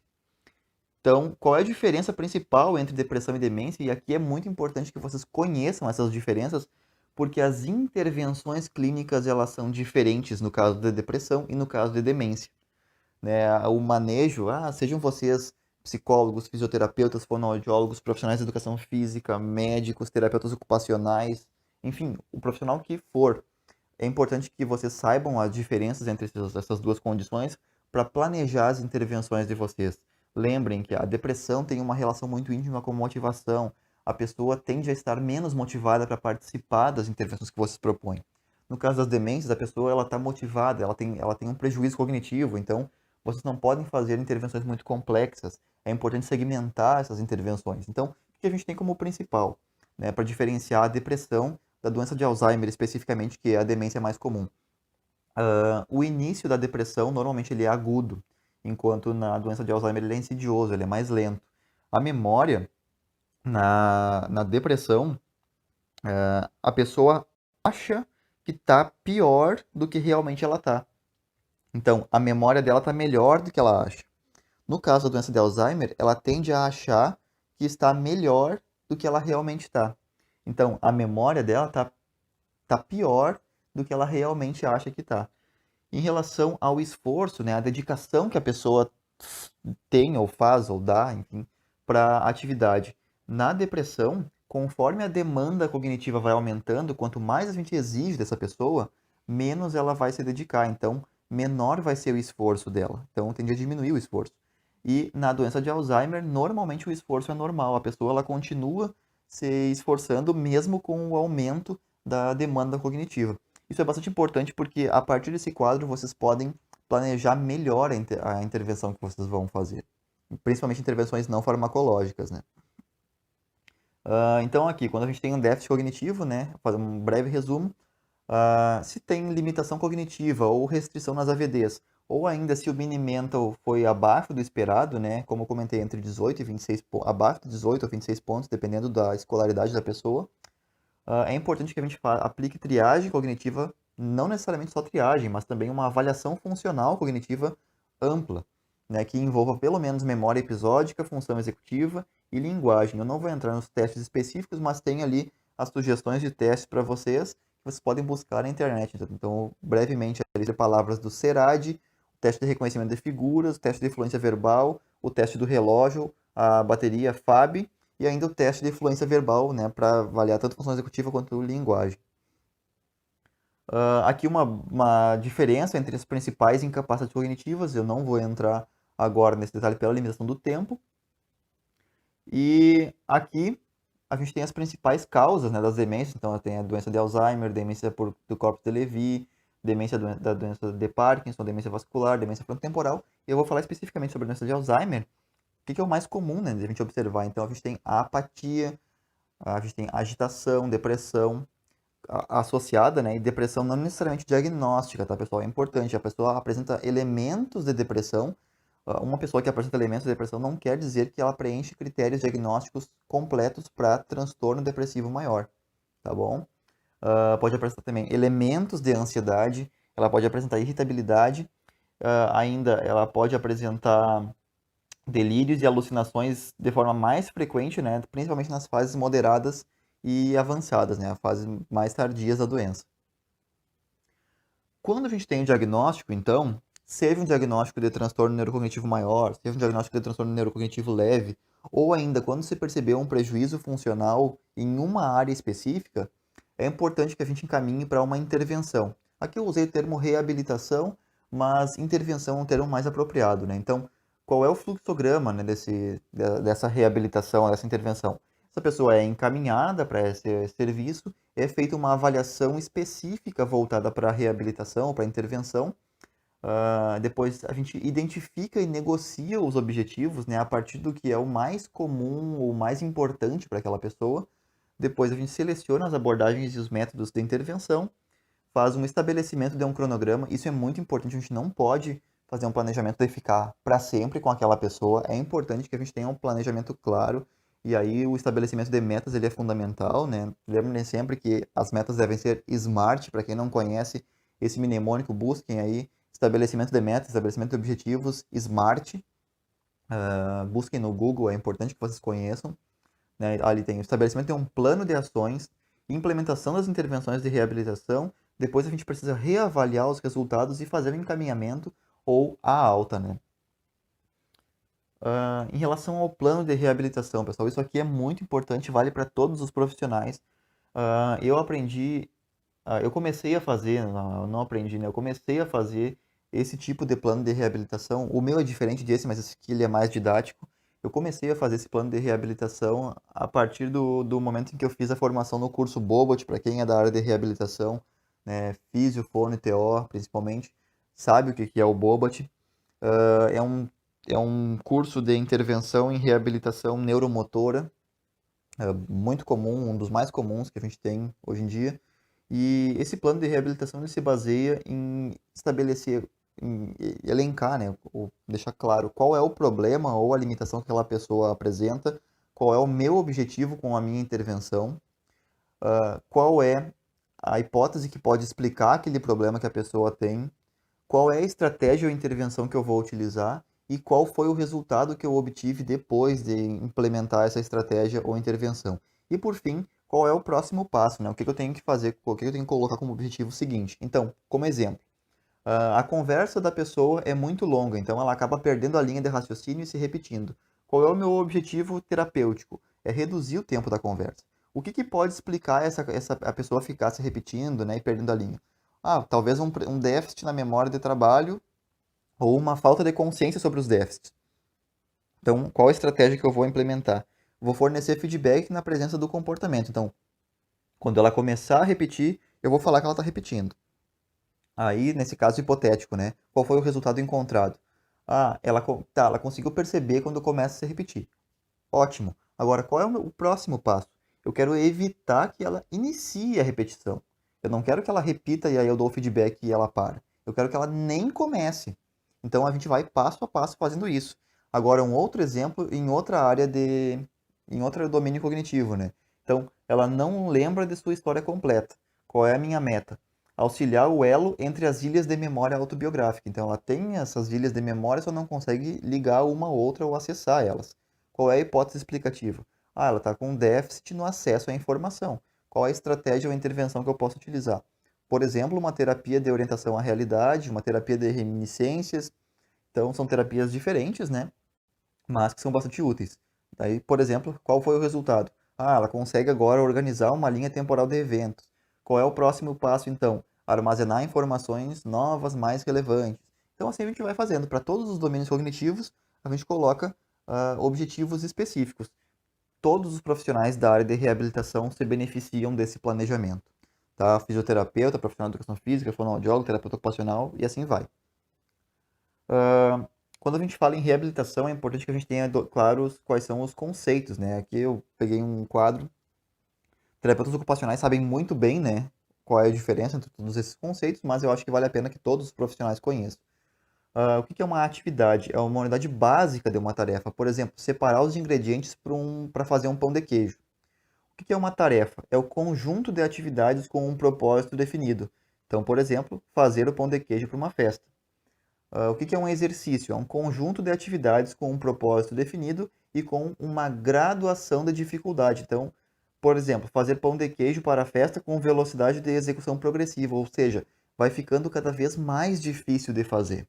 Então, qual é a diferença principal entre depressão e demência? E aqui é muito importante que vocês conheçam essas diferenças, porque as intervenções clínicas elas são diferentes no caso da depressão e no caso de demência. Né? O manejo, sejam vocês psicólogos, fisioterapeutas, fonoaudiólogos, profissionais de educação física, médicos, terapeutas ocupacionais, enfim, o profissional que for, é importante que vocês saibam as diferenças entre essas duas condições para planejar as intervenções de vocês. Lembrem que a depressão tem uma relação muito íntima com motivação. A pessoa tende a estar menos motivada para participar das intervenções que vocês propõem. No caso das demências, a pessoa está motivada, ela tem um prejuízo cognitivo, então vocês não podem fazer intervenções muito complexas. É importante segmentar essas intervenções. Então, o que a gente tem como principal, né, para diferenciar a depressão da doença de Alzheimer, especificamente, que é a demência mais comum? O início da depressão, normalmente, ele é agudo, enquanto na doença de Alzheimer ele é insidioso, ele é mais lento. A memória, na depressão, a pessoa acha que está pior do que realmente ela está. Então, a memória dela está melhor do que ela acha. No caso da doença de Alzheimer, ela tende a achar que está melhor do que ela realmente está. Então, a memória dela tá pior do que ela realmente acha que está. Em relação ao esforço, né, a dedicação que a pessoa tem ou faz ou dá, enfim, para a atividade. Na depressão, conforme a demanda cognitiva vai aumentando, quanto mais a gente exige dessa pessoa, menos ela vai se dedicar. Então, menor vai ser o esforço dela. Então, tende a diminuir o esforço. E na doença de Alzheimer, normalmente o esforço é normal. A pessoa ela continua se esforçando mesmo com o aumento da demanda cognitiva. Isso é bastante importante porque a partir desse quadro vocês podem planejar melhor a intervenção que vocês vão fazer. Principalmente intervenções não farmacológicas, né? Então aqui, quando a gente tem um déficit cognitivo, né, fazer um breve resumo, se tem limitação cognitiva ou restrição nas AVDs, ou ainda se o Mini-Mental foi abaixo do esperado, né, como eu comentei, entre 18 e 26 abaixo de 18 ou 26 pontos, dependendo da escolaridade da pessoa, é importante que a gente aplique triagem cognitiva, não necessariamente só triagem, mas também uma avaliação funcional cognitiva ampla, né, que envolva pelo menos memória episódica, função executiva e linguagem. Eu não vou entrar nos testes específicos, mas tem ali as sugestões de testes para vocês, que vocês podem buscar na internet. Então, brevemente, a lista de palavras do SERAD, o teste de reconhecimento de figuras, o teste de fluência verbal, o teste do relógio, a bateria FAB, e ainda o teste de fluência verbal, né, para avaliar tanto função executiva quanto linguagem. Aqui uma diferença entre as principais incapacidades cognitivas, eu não vou entrar agora nesse detalhe pela limitação do tempo. E aqui a gente tem as principais causas, né, das demências, então tem a doença de Alzheimer, demência do corpus de Levy, demência da doença de Parkinson, demência vascular, demência frontotemporal. E eu vou falar especificamente sobre a doença de Alzheimer, que é o mais comum, né, de a gente observar. Então, a gente tem a apatia, a gente tem agitação, depressão associada, né, e depressão não necessariamente diagnóstica, tá, pessoal? É importante, a pessoa apresenta elementos de depressão. Uma pessoa que apresenta elementos de depressão não quer dizer que ela preenche critérios diagnósticos completos para transtorno depressivo maior, tá bom? Pode apresentar também elementos de ansiedade, ela pode apresentar irritabilidade, ainda ela pode apresentar delírios e alucinações de forma mais frequente, né, principalmente nas fases moderadas e avançadas, né, as fases mais tardias da doença. Quando a gente tem o diagnóstico, então, seja um diagnóstico de transtorno neurocognitivo maior, seja um diagnóstico de transtorno neurocognitivo leve, ou ainda quando se percebeu um prejuízo funcional em uma área específica, é importante que a gente encaminhe para uma intervenção. Aqui eu usei o termo reabilitação, mas intervenção é um termo mais apropriado, né? Então, qual é o fluxograma, né, dessa reabilitação, dessa intervenção? Essa pessoa é encaminhada para esse serviço, é feita uma avaliação específica voltada para a reabilitação, para a intervenção. Depois a gente identifica e negocia os objetivos, né, a partir do que é o mais comum ou mais importante para aquela pessoa. Depois a gente seleciona as abordagens e os métodos de intervenção, faz um estabelecimento de um cronograma. Isso é muito importante, a gente não pode fazer um planejamento de ficar para sempre com aquela pessoa. É importante que a gente tenha um planejamento claro, e aí o estabelecimento de metas ele é fundamental, né? Lembrem sempre que as metas devem ser SMART. Para quem não conhece esse mnemônico, busquem aí estabelecimento de metas, estabelecimento de objetivos, SMART. Busquem no Google, é importante que vocês conheçam, né? Ali tem o estabelecimento de um plano de ações, implementação das intervenções de reabilitação. Depois a gente precisa reavaliar os resultados e fazer o encaminhamento ou a alta, né? Em relação ao plano de reabilitação, pessoal, isso aqui é muito importante, vale para todos os profissionais. Eu aprendi, eu comecei a fazer, não aprendi, né? Eu comecei a fazer esse tipo de plano de reabilitação. O meu é diferente desse, mas esse aqui ele é mais didático. Eu comecei a fazer esse plano de reabilitação a partir do momento em que eu fiz a formação no curso Bobot. Para quem é da área de reabilitação, né, físio, fono e TO, principalmente, sabe o que é o Bobot. É um curso de intervenção em reabilitação neuromotora, muito comum, um dos mais comuns que a gente tem hoje em dia. E esse plano de reabilitação ele se baseia em estabelecer, em elencar, né, ou deixar claro qual é o problema ou a limitação que aquela pessoa apresenta, qual é o meu objetivo com a minha intervenção, qual é a hipótese que pode explicar aquele problema que a pessoa tem, qual é a estratégia ou intervenção que eu vou utilizar e qual foi o resultado que eu obtive depois de implementar essa estratégia ou intervenção. E por fim, qual é o próximo passo, né? O que eu tenho que fazer, o que eu tenho que colocar como objetivo seguinte. Então, como exemplo, a conversa da pessoa é muito longa, então ela acaba perdendo a linha de raciocínio e se repetindo. Qual é o meu objetivo terapêutico? É reduzir o tempo da conversa. O que pode explicar a pessoa ficar se repetindo, né, e perdendo a linha? Talvez um déficit na memória de trabalho ou uma falta de consciência sobre os déficits. Então, qual a estratégia que eu vou implementar? Vou fornecer feedback na presença do comportamento. Então, quando ela começar a repetir, eu vou falar que ela está repetindo. Aí, nesse caso hipotético, né? Qual foi o resultado encontrado? Ela conseguiu perceber quando começa a se repetir. Ótimo. Agora, qual é o próximo passo? Eu quero evitar que ela inicie a repetição. Eu não quero que ela repita e aí eu dou o feedback e ela para. Eu quero que ela nem comece. Então, a gente vai passo a passo fazendo isso. Agora, um outro exemplo em outra área em outro domínio cognitivo, né? Então, ela não lembra de sua história completa. Qual é a minha meta? Auxiliar o elo entre as ilhas de memória autobiográfica. Então, ela tem essas ilhas de memória, só não consegue ligar uma a outra ou acessar elas. Qual é a hipótese explicativa? Ela está com um déficit no acesso à informação. Qual é a estratégia ou intervenção que eu posso utilizar? Por exemplo, uma terapia de orientação à realidade, uma terapia de reminiscências. Então, são terapias diferentes, né? Mas que são bastante úteis. Daí, por exemplo, qual foi o resultado? Ela consegue agora organizar uma linha temporal de eventos. Qual é o próximo passo, então? Armazenar informações novas, mais relevantes. Então, assim a gente vai fazendo. Para todos os domínios cognitivos, a gente coloca objetivos específicos. Todos os profissionais da área de reabilitação se beneficiam desse planejamento. Tá? Fisioterapeuta, profissional de educação física, fonoaudiólogo, terapeuta ocupacional e assim vai. Quando a gente fala em reabilitação, é importante que a gente tenha claros quais são os conceitos, né? Aqui eu peguei um quadro. Terapeutas ocupacionais sabem muito bem, né, qual é a diferença entre todos esses conceitos, mas eu acho que vale a pena que todos os profissionais conheçam. O que é uma atividade? É uma unidade básica de uma tarefa. Por exemplo, separar os ingredientes para fazer um pão de queijo. O que é uma tarefa? É o conjunto de atividades com um propósito definido. Então, por exemplo, fazer o pão de queijo para uma festa. O que que é um exercício? É um conjunto de atividades com um propósito definido e com uma graduação de dificuldade. Então, por exemplo, fazer pão de queijo para a festa com velocidade de execução progressiva, ou seja, vai ficando cada vez mais difícil de fazer,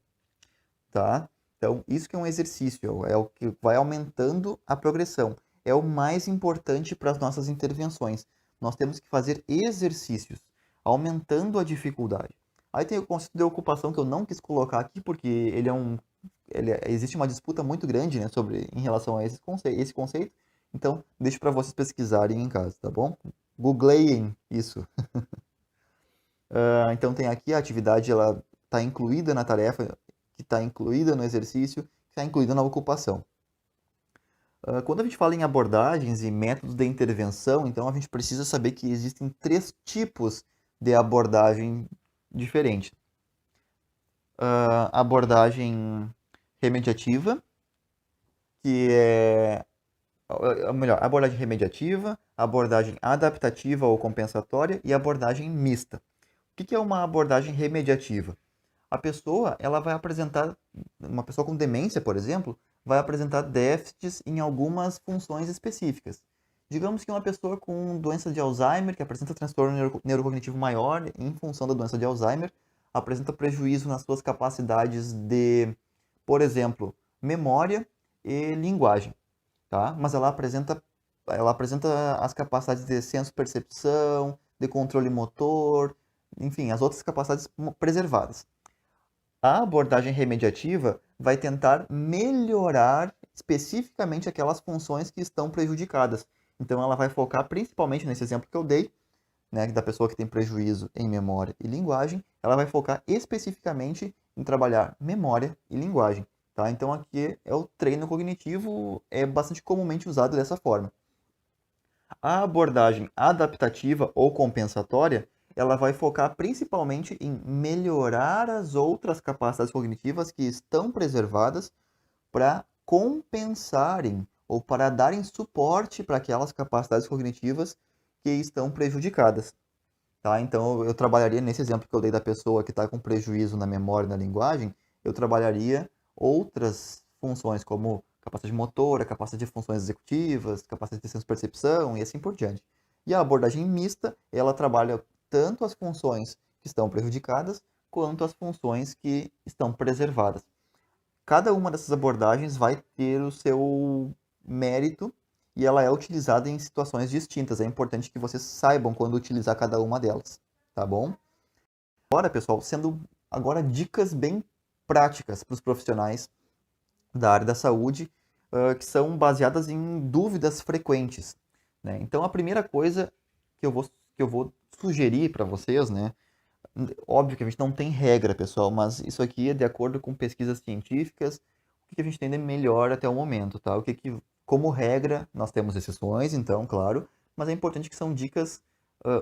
tá? Então, isso que é um exercício, é o que vai aumentando a progressão. É o mais importante para as nossas intervenções. Nós temos que fazer exercícios, aumentando a dificuldade. Aí tem o conceito de ocupação que eu não quis colocar aqui, porque existe uma disputa muito grande, né, em relação a esse conceito. Então, deixo para vocês pesquisarem em casa, tá bom? Googleiem isso. Então, tem aqui a atividade, ela está incluída na tarefa, que está incluída no exercício, que está incluída na ocupação. Quando a gente fala em abordagens e métodos de intervenção, então a gente precisa saber que existem 3 tipos de abordagem diferentes. Abordagem remediativa, que é melhor, abordagem remediativa, abordagem adaptativa ou compensatória e abordagem mista. O que é uma abordagem remediativa? A pessoa, ela vai apresentar, uma pessoa com demência, por exemplo, vai apresentar déficits em algumas funções específicas. Digamos que uma pessoa com doença de Alzheimer, que apresenta transtorno neurocognitivo maior em função da doença de Alzheimer, apresenta prejuízo nas suas capacidades de, por exemplo, memória e linguagem, tá? Mas ela apresenta as capacidades de senso-percepção, de controle motor, enfim, as outras capacidades preservadas. A abordagem remediativa vai tentar melhorar especificamente aquelas funções que estão prejudicadas. Então, ela vai focar principalmente nesse exemplo que eu dei, né, da pessoa que tem prejuízo em memória e linguagem, ela vai focar especificamente em trabalhar memória e linguagem. Tá? Então, aqui é o treino cognitivo, é bastante comumente usado dessa forma. A abordagem adaptativa ou compensatória, ela vai focar principalmente em melhorar as outras capacidades cognitivas que estão preservadas para compensarem ou para darem suporte para aquelas capacidades cognitivas que estão prejudicadas. Tá? Então, eu trabalharia nesse exemplo que eu dei da pessoa que está com prejuízo na memória e na linguagem, eu trabalharia outras funções como capacidade motora, capacidade de funções executivas, capacidade de senso-percepção e assim por diante. E a abordagem mista, ela trabalha tanto as funções que estão prejudicadas, quanto as funções que estão preservadas. Cada uma dessas abordagens vai ter o seu mérito e ela é utilizada em situações distintas. É importante que vocês saibam quando utilizar cada uma delas, tá bom? Agora, pessoal, sendo agora dicas bem práticas para os profissionais da área da saúde, que são baseadas em dúvidas frequentes, né? Então, a primeira coisa que eu vou sugerir para vocês, né? Óbvio que a gente não tem regra, pessoal, mas isso aqui é de acordo com pesquisas científicas, o que a gente tem de melhor até o momento, tá? Como regra, nós temos exceções, então, claro, mas é importante que são dicas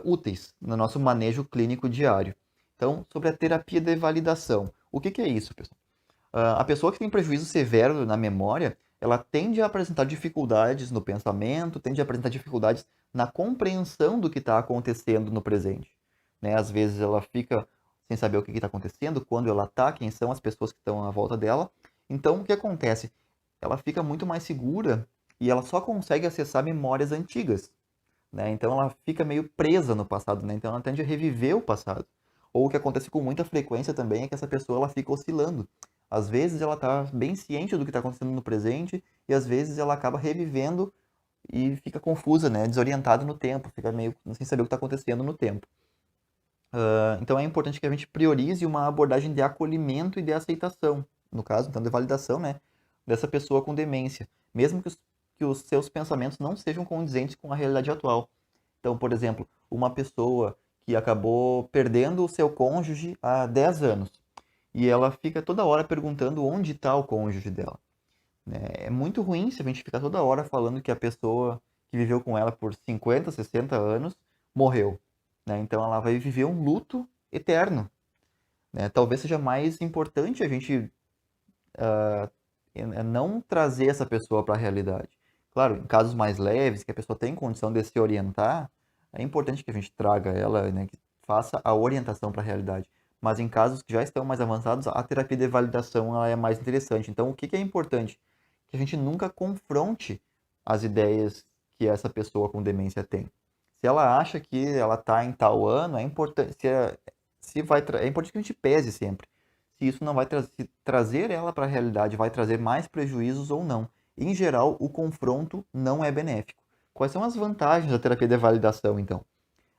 úteis no nosso manejo clínico diário. Então, sobre a terapia de validação. O que é isso, pessoal? A pessoa que tem prejuízo severo na memória, ela tende a apresentar dificuldades no pensamento, tende a apresentar dificuldades na compreensão do que está acontecendo no presente, né? Às vezes ela fica sem saber o que está acontecendo, quando ela está, quem são as pessoas que estão à volta dela. Então, o que acontece? Ela fica muito mais segura e ela só consegue acessar memórias antigas, né? Então, ela fica meio presa no passado, né? Então, ela tende a reviver o passado. Ou o que acontece com muita frequência também é que essa pessoa ela fica oscilando. Às vezes ela está bem ciente do que está acontecendo no presente e às vezes ela acaba revivendo e fica confusa, né? Desorientada no tempo, fica meio sem saber o que está acontecendo no tempo. Então é importante que a gente priorize uma abordagem de acolhimento e de aceitação, no caso, então, de validação, né, dessa pessoa com demência, mesmo que os seus pensamentos não sejam condizentes com a realidade atual. Então, por exemplo, uma pessoa que acabou perdendo o seu cônjuge há 10 anos e ela fica toda hora perguntando onde está o cônjuge dela, né? É muito ruim se a gente ficar toda hora falando que a pessoa que viveu com ela por 50, 60 anos morreu, né? Então ela vai viver um luto eterno, né? Talvez seja mais importante a gente não trazer essa pessoa para a realidade. Claro, em casos mais leves, que a pessoa tem condição de se orientar, é importante que a gente traga ela, né, que faça a orientação para a realidade. Mas em casos que já estão mais avançados, a terapia de validação ela é mais interessante. Então, o que que é importante? Que a gente nunca confronte as ideias que essa pessoa com demência tem. Se ela acha que ela está em tal ano, é importante, é importante que a gente pese sempre. Se isso não vai trazer ela para a realidade, vai trazer mais prejuízos ou não. Em geral, o confronto não é benéfico. Quais são as vantagens da terapia de validação, então?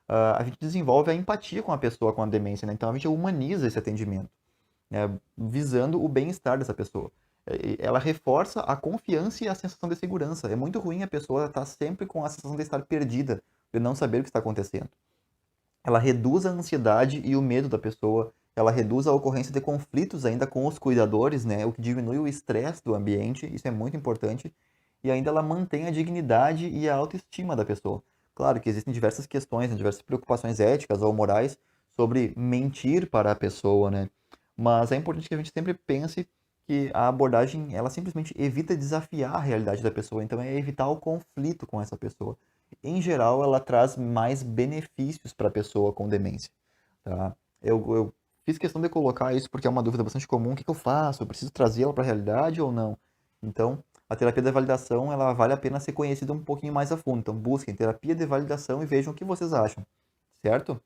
A gente desenvolve a empatia com a pessoa com a demência, né? Então a gente humaniza esse atendimento, né? Visando o bem-estar dessa pessoa. Ela reforça a confiança e a sensação de segurança. É muito ruim a pessoa estar sempre com a sensação de estar perdida, de não saber o que está acontecendo. Ela reduz a ansiedade e o medo da pessoa, ela reduz a ocorrência de conflitos ainda com os cuidadores, né? O que diminui o estresse do ambiente, isso é muito importante, e ainda ela mantém a dignidade e a autoestima da pessoa. Claro que existem diversas questões, né, diversas preocupações éticas ou morais sobre mentir para a pessoa, né? Mas é importante que a gente sempre pense que a abordagem, ela simplesmente evita desafiar a realidade da pessoa, então é evitar o conflito com essa pessoa. Em geral, ela traz mais benefícios para a pessoa com demência, tá? Eu fiz questão de colocar isso porque é uma dúvida bastante comum. O que que eu faço? Eu preciso trazê-la para a realidade ou não? Então, a terapia de validação, ela vale a pena ser conhecida um pouquinho mais a fundo. Então, busquem terapia de validação e vejam o que vocês acham, certo?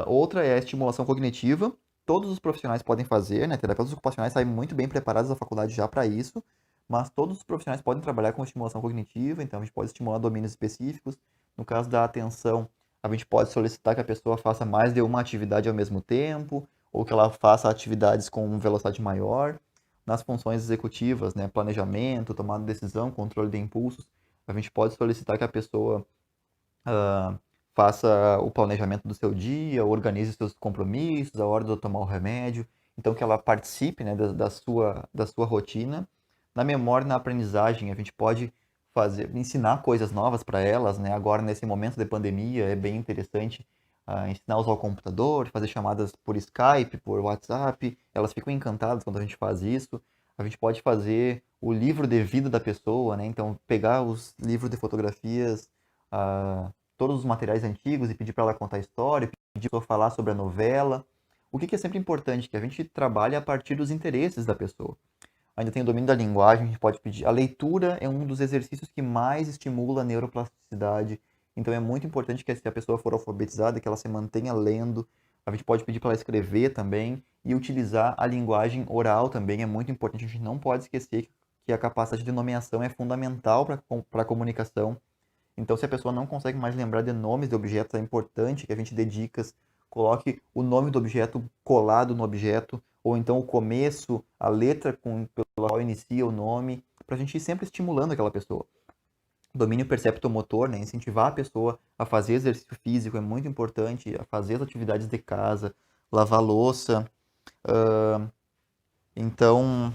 Outra é a estimulação cognitiva. Todos os profissionais podem fazer, né? Terapeutas ocupacionais saem muito bem preparados da faculdade já para isso, mas todos os profissionais podem trabalhar com estimulação cognitiva, então a gente pode estimular domínios específicos. No caso da atenção, a gente pode solicitar que a pessoa faça mais de uma atividade ao mesmo tempo, ou que ela faça atividades com velocidade maior. Nas funções executivas, né? Planejamento, tomada de decisão, controle de impulsos, a gente pode solicitar que a pessoa ah, faça o planejamento do seu dia, organize os seus compromissos, a hora de tomar o remédio, então que ela participe, né, da sua rotina. Na memória e na aprendizagem, a gente pode ensinar coisas novas para elas, né? Agora, nesse momento de pandemia, é bem interessante ensinar a usar o computador, fazer chamadas por Skype, por WhatsApp, elas ficam encantadas quando a gente faz isso. A gente pode fazer o livro de vida da pessoa, né? Então, pegar os livros de fotografias, todos os materiais antigos e pedir para ela contar a história, pedir para falar sobre a novela. O que é sempre importante? Que a gente trabalhe a partir dos interesses da pessoa. Ainda tem o domínio da linguagem, a gente pode pedir. A leitura é um dos exercícios que mais estimula a neuroplasticidade. Então é muito importante que se a pessoa for alfabetizada, que ela se mantenha lendo. A gente pode pedir para ela escrever também e utilizar a linguagem oral também é muito importante. A gente não pode esquecer que a capacidade de nomeação é fundamental para a comunicação. Então, se a pessoa não consegue mais lembrar de nomes de objetos, é importante que a gente dê dicas, coloque o nome do objeto colado no objeto, ou então o começo, a letra pela qual inicia o nome, para a gente ir sempre estimulando aquela pessoa. Domínio perceptomotor, né? Incentivar a pessoa a fazer exercício físico é muito importante, a fazer as atividades de casa, lavar louça. Então,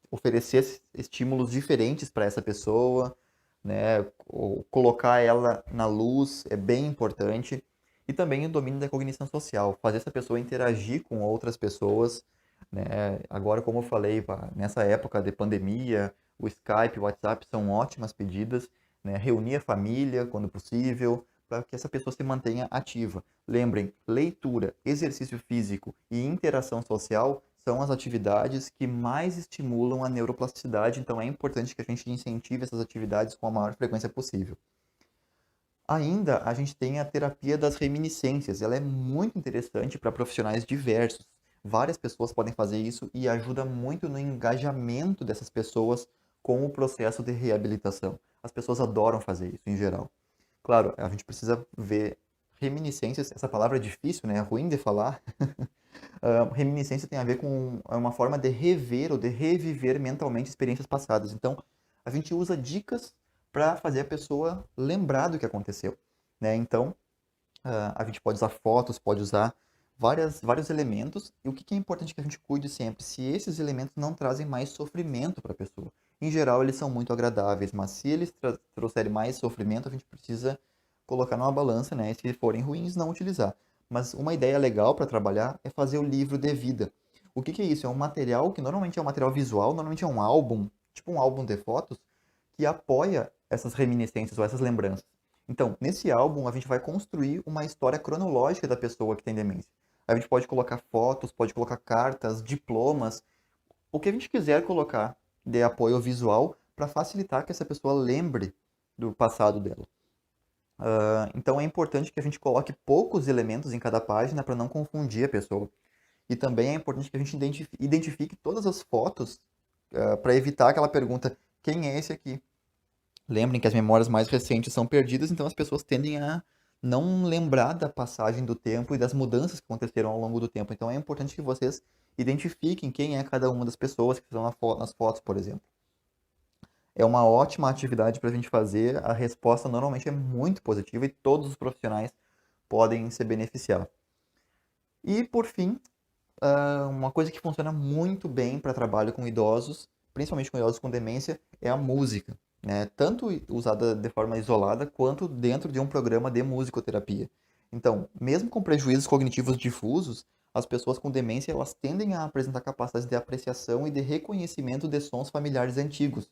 oferecer estímulos diferentes para essa pessoa, né? Ou colocar ela na luz é bem importante. E também o domínio da cognição social, fazer essa pessoa interagir com outras pessoas, né? Agora, como eu falei, nessa época de pandemia, o Skype, o WhatsApp são ótimas pedidas, né? Reunir a família quando possível, para que essa pessoa se mantenha ativa. Lembrem, leitura, exercício físico e interação social são as atividades que mais estimulam a neuroplasticidade, então é importante que a gente incentive essas atividades com a maior frequência possível. Ainda a gente tem a terapia das reminiscências, ela é muito interessante para profissionais diversos. Várias pessoas podem fazer isso e ajuda muito no engajamento dessas pessoas com o processo de reabilitação. As pessoas adoram fazer isso em geral. Claro, a gente precisa ver reminiscências, essa palavra é difícil, né? É ruim de falar. Reminiscência tem a ver com uma forma de rever ou de reviver mentalmente experiências passadas. Então, a gente usa dicas para fazer a pessoa lembrar do que aconteceu, né? Então, a gente pode usar fotos, pode usar vários elementos. E o que é importante que a gente cuide sempre? Se esses elementos não trazem mais sofrimento para a pessoa. Em geral, eles são muito agradáveis, mas se eles trouxerem mais sofrimento, a gente precisa colocar numa balança, né? E se forem ruins, não utilizar. Mas uma ideia legal para trabalhar é fazer o livro de vida. O que é isso? É um material que normalmente é um material visual, normalmente é um álbum, tipo um álbum de fotos, que apoia essas reminiscências ou essas lembranças. Então, nesse álbum, a gente vai construir uma história cronológica da pessoa que tem demência. A gente pode colocar fotos, pode colocar cartas, diplomas, o que a gente quiser colocar de apoio visual para facilitar que essa pessoa lembre do passado dela. Então é importante que a gente coloque poucos elementos em cada página para não confundir a pessoa. E também é importante que a gente identifique todas as fotos para evitar aquela pergunta: quem é esse aqui? Lembrem que as memórias mais recentes são perdidas, então as pessoas tendem a não lembrar da passagem do tempo e das mudanças que aconteceram ao longo do tempo. Então é importante que vocês identifiquem quem é cada uma das pessoas que estão nas fotos, por exemplo. É uma ótima atividade para a gente fazer, a resposta normalmente é muito positiva e todos os profissionais podem se beneficiar. E, por fim, uma coisa que funciona muito bem para trabalho com idosos, principalmente com idosos com demência, é a música, né? Tanto usada de forma isolada, quanto dentro de um programa de musicoterapia. Então, mesmo com prejuízos cognitivos difusos, as pessoas com demência elas tendem a apresentar capacidades de apreciação e de reconhecimento de sons familiares antigos,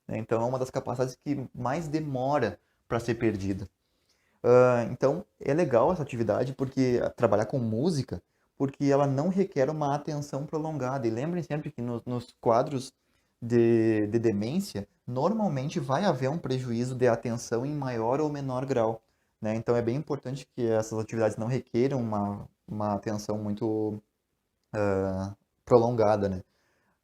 né? Então, é uma das capacidades que mais demora para ser perdida. Então, é legal essa atividade porque trabalhar com música, porque ela não requer uma atenção prolongada. E lembrem sempre que nos quadros de demência, normalmente vai haver um prejuízo de atenção em maior ou menor grau, né? Então, é bem importante que essas atividades não requeram uma atenção muito prolongada, né?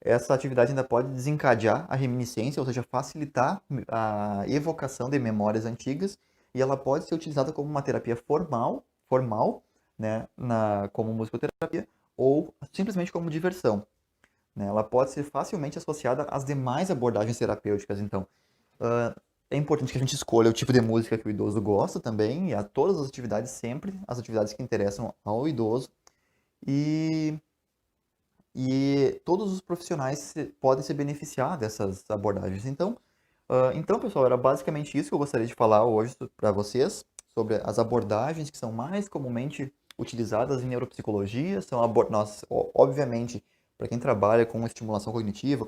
Essa atividade ainda pode desencadear a reminiscência, ou seja, facilitar a evocação de memórias antigas, e ela pode ser utilizada como uma terapia formal, né, como musicoterapia, ou simplesmente como diversão, né? Ela pode ser facilmente associada às demais abordagens terapêuticas. Então, é importante que a gente escolha o tipo de música que o idoso gosta também, e a todas as atividades, sempre as atividades que interessam ao idoso, e todos os profissionais podem se beneficiar dessas abordagens. Então, pessoal, era basicamente isso que eu gostaria de falar hoje para vocês, sobre as abordagens que são mais comumente utilizadas em neuropsicologia. Obviamente, para quem trabalha com estimulação cognitiva,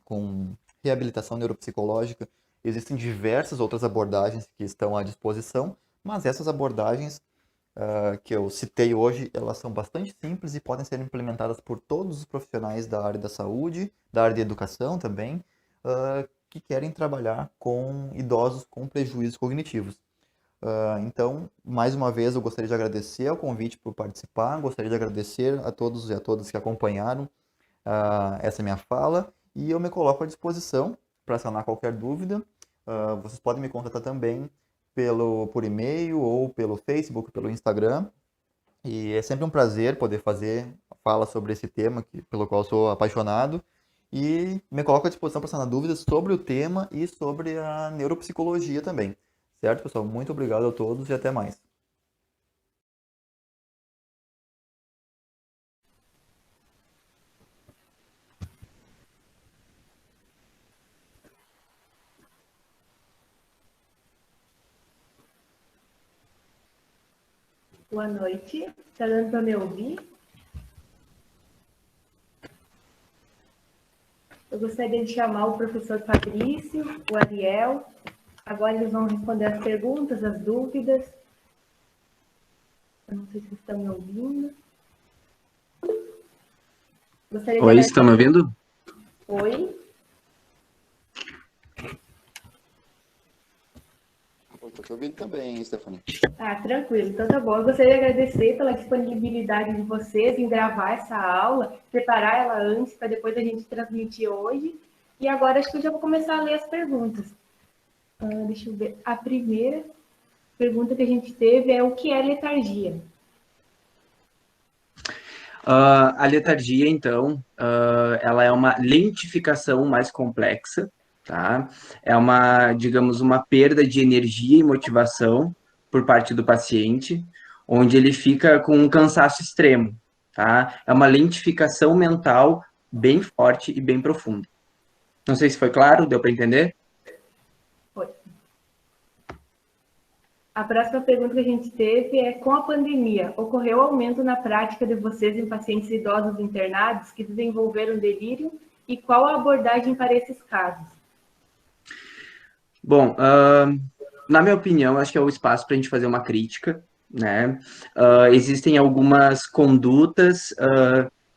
com reabilitação neuropsicológica, existem diversas outras abordagens que estão à disposição, mas essas abordagens que eu citei hoje, elas são bastante simples e podem ser implementadas por todos os profissionais da área da saúde, da área de educação também, que querem trabalhar com idosos com prejuízos cognitivos. Então, mais uma vez, eu gostaria de agradecer ao convite por participar, gostaria de agradecer a todos e a todas que acompanharam essa minha fala, e eu me coloco à disposição para sanar qualquer dúvida. Vocês podem me contatar também por e-mail ou pelo Facebook, pelo Instagram. E é sempre um prazer poder fazer fala sobre esse tema pelo qual sou apaixonado. E me coloco à disposição para sanar dúvidas sobre o tema e sobre a neuropsicologia também. Certo, pessoal? Muito obrigado a todos e até mais. Boa noite. Está dando para me ouvir? Eu gostaria de chamar o professor Fabrício, o Ariel. Agora eles vão responder as perguntas, as dúvidas. Eu não sei se vocês estão me ouvindo. Oi, estão me ouvindo? Oi. Estou te ouvindo também, Stephanie. Tranquilo. Então tá bom. Eu gostaria de agradecer pela disponibilidade de vocês em gravar essa aula, preparar ela antes, para depois a gente transmitir hoje. E agora acho que eu já vou começar a ler as perguntas. Deixa eu ver. A primeira pergunta que a gente teve é: o que é letargia? A letargia, então, ela é uma lentificação mais complexa, tá? É digamos, uma perda de energia e motivação por parte do paciente, onde ele fica com um cansaço extremo, tá? É uma lentificação mental bem forte e bem profunda. Não sei se foi claro, deu para entender? Foi. A próxima pergunta que a gente teve é: com a pandemia, ocorreu aumento na prática de vocês em pacientes idosos internados que desenvolveram delírio? E qual a abordagem para esses casos? Bom, na minha opinião, acho que é o espaço para a gente fazer uma crítica, né? Existem algumas condutas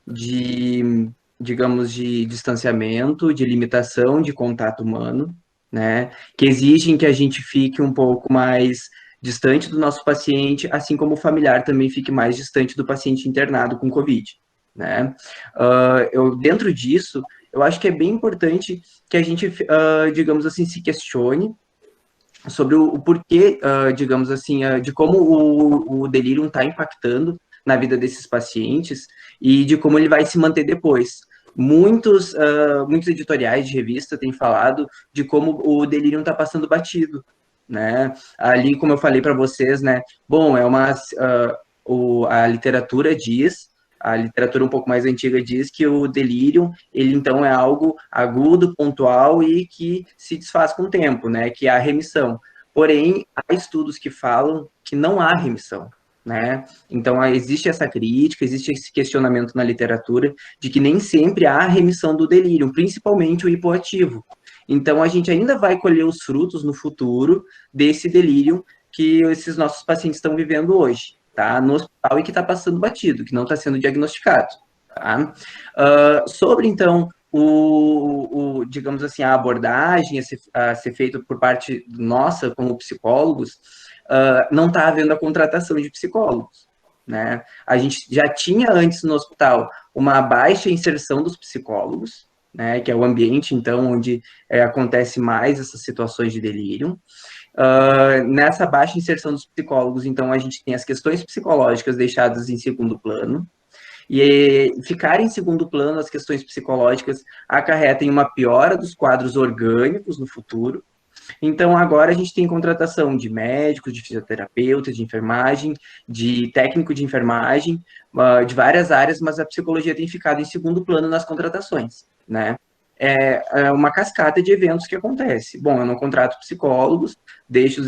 de, digamos, de distanciamento, de limitação de contato humano, né? Que exigem que a gente fique um pouco mais distante do nosso paciente, assim como o familiar também fique mais distante do paciente internado com Covid, né? Dentro disso, eu acho que é bem importante que a gente, digamos assim, se questione sobre o porquê, digamos assim, de como o delírio está impactando na vida desses pacientes e de como ele vai se manter depois. Muitos editoriais de revista têm falado de como o delírio está passando batido, né? Ali, como eu falei para vocês, né? Bom, a literatura diz, a literatura um pouco mais antiga diz que o delírio, ele então é algo agudo, pontual e que se desfaz com o tempo, né? Que há remissão. Porém, há estudos que falam que não há remissão, né? Então, existe essa crítica, existe esse questionamento na literatura de que nem sempre há remissão do delírio, principalmente o hipoativo. Então, a gente ainda vai colher os frutos no futuro desse delírio que esses nossos pacientes estão vivendo hoje, tá? No hospital e que está passando batido, que não está sendo diagnosticado, tá? Sobre, então, digamos assim, a abordagem a ser feita por parte nossa, como psicólogos, não está havendo a contratação de psicólogos, né? A gente já tinha antes no hospital uma baixa inserção dos psicólogos, né, que é o ambiente, então, onde acontece mais essas situações de delírio. Nessa baixa inserção dos psicólogos, então, a gente tem as questões psicológicas deixadas em segundo plano, e ficar em segundo plano as questões psicológicas acarretam uma piora dos quadros orgânicos no futuro. Então, agora a gente tem contratação de médicos, de fisioterapeutas, de enfermagem, de técnico de enfermagem, de várias áreas, mas a psicologia tem ficado em segundo plano nas contratações, né? É uma cascata de eventos que acontece. Bom, eu não contrato psicólogos, deixo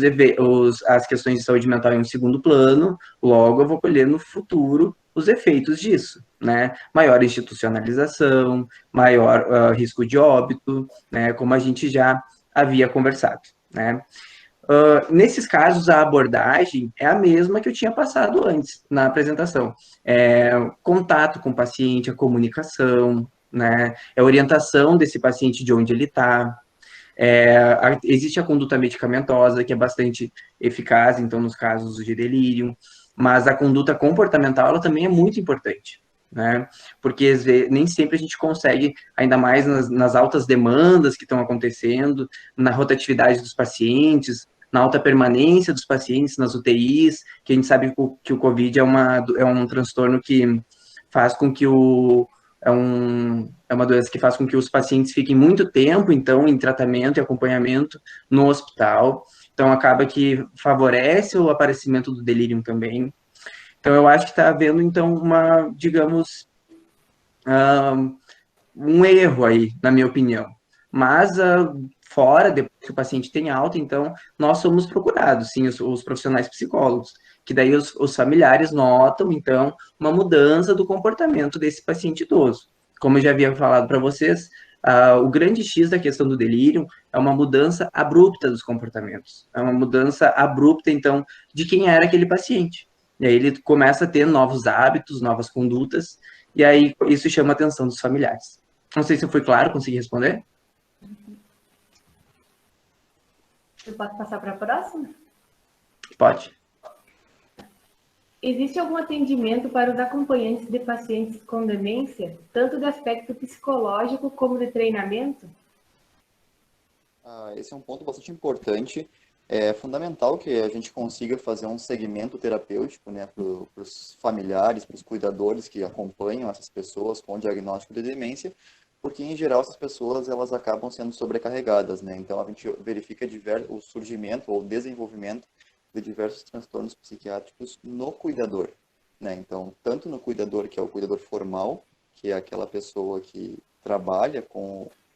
as questões de saúde mental em um segundo plano, logo eu vou colher no futuro os efeitos disso, né? Maior institucionalização, maior risco de óbito, né? Como a gente já havia conversado, né? Nesses casos, a abordagem é a mesma que eu tinha passado antes na apresentação. Contato com o paciente, a comunicação, né? A orientação desse paciente de onde ele está. Existe a conduta medicamentosa, que é bastante eficaz, então, nos casos de delírio, mas a conduta comportamental, ela também é muito importante, né? Porque às vezes, nem sempre a gente consegue, ainda mais nas altas demandas que estão acontecendo, na rotatividade dos pacientes, na alta permanência dos pacientes nas UTIs, que a gente sabe que o COVID é um transtorno que faz com que é uma doença que faz com que os pacientes fiquem muito tempo, então, em tratamento e acompanhamento no hospital. Então, acaba que favorece o aparecimento do delírio também. Então, eu acho que está havendo, então, digamos, um erro aí, na minha opinião. Mas, fora, depois que o paciente tem alta, então, nós somos procurados, sim, os profissionais psicólogos, que daí os familiares notam, então, uma mudança do comportamento desse paciente idoso. Como eu já havia falado para vocês, o grande X da questão do delírio é uma mudança abrupta dos comportamentos. É uma mudança abrupta, então, de quem era aquele paciente. E aí ele começa a ter novos hábitos, novas condutas, e aí isso chama a atenção dos familiares. Não sei se eu fui claro, consegui responder? Eu posso passar para a próxima? Pode. Existe algum atendimento para os acompanhantes de pacientes com demência, tanto do aspecto psicológico como de treinamento? Esse é um ponto bastante importante. É fundamental que a gente consiga fazer um segmento terapêutico, né, para os familiares, para os cuidadores que acompanham essas pessoas com diagnóstico de demência, porque em geral essas pessoas elas acabam sendo sobrecarregadas, né? Então a gente verifica o surgimento ou desenvolvimento de diversos transtornos psiquiátricos no cuidador, né? Então tanto no cuidador, que é o cuidador formal, que é aquela pessoa que trabalha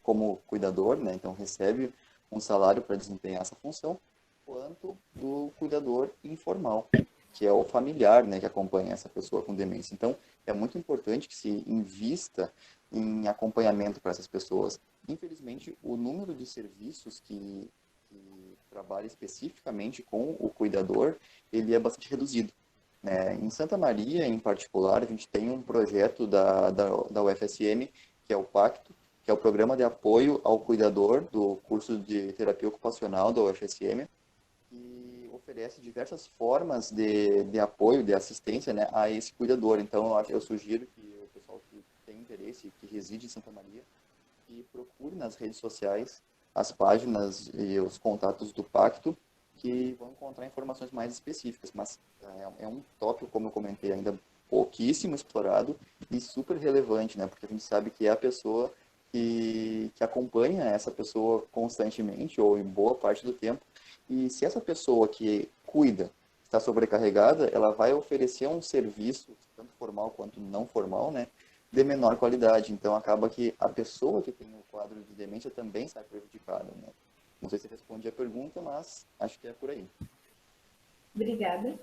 como cuidador, né? Então recebe um salário para desempenhar essa função, quanto do cuidador informal, que é o familiar, né, que acompanha essa pessoa com demência. Então, é muito importante que se invista em acompanhamento para essas pessoas. Infelizmente, o número de serviços que trabalha especificamente com o cuidador, ele é bastante reduzido, né? Em Santa Maria, em particular, a gente tem um projeto da UFSM, que é o Pacto, que é o Programa de Apoio ao Cuidador do curso de Terapia Ocupacional da UFSM, que oferece diversas formas de apoio, de assistência, né, a esse cuidador. Então, eu sugiro que o pessoal que tem interesse, que reside em Santa Maria, que procure nas redes sociais as páginas e os contatos do Pacto, que vão encontrar informações mais específicas. Mas é um tópico, como eu comentei, ainda pouquíssimo explorado e super relevante, né? Porque a gente sabe que é a pessoa que acompanha essa pessoa constantemente ou em boa parte do tempo. E se essa pessoa que cuida está sobrecarregada, ela vai oferecer um serviço, tanto formal quanto não formal, né, de menor qualidade. Então, acaba que a pessoa que tem o quadro de demência também sai prejudicada, né? Não sei se respondi a pergunta, mas acho que é por aí. Obrigada.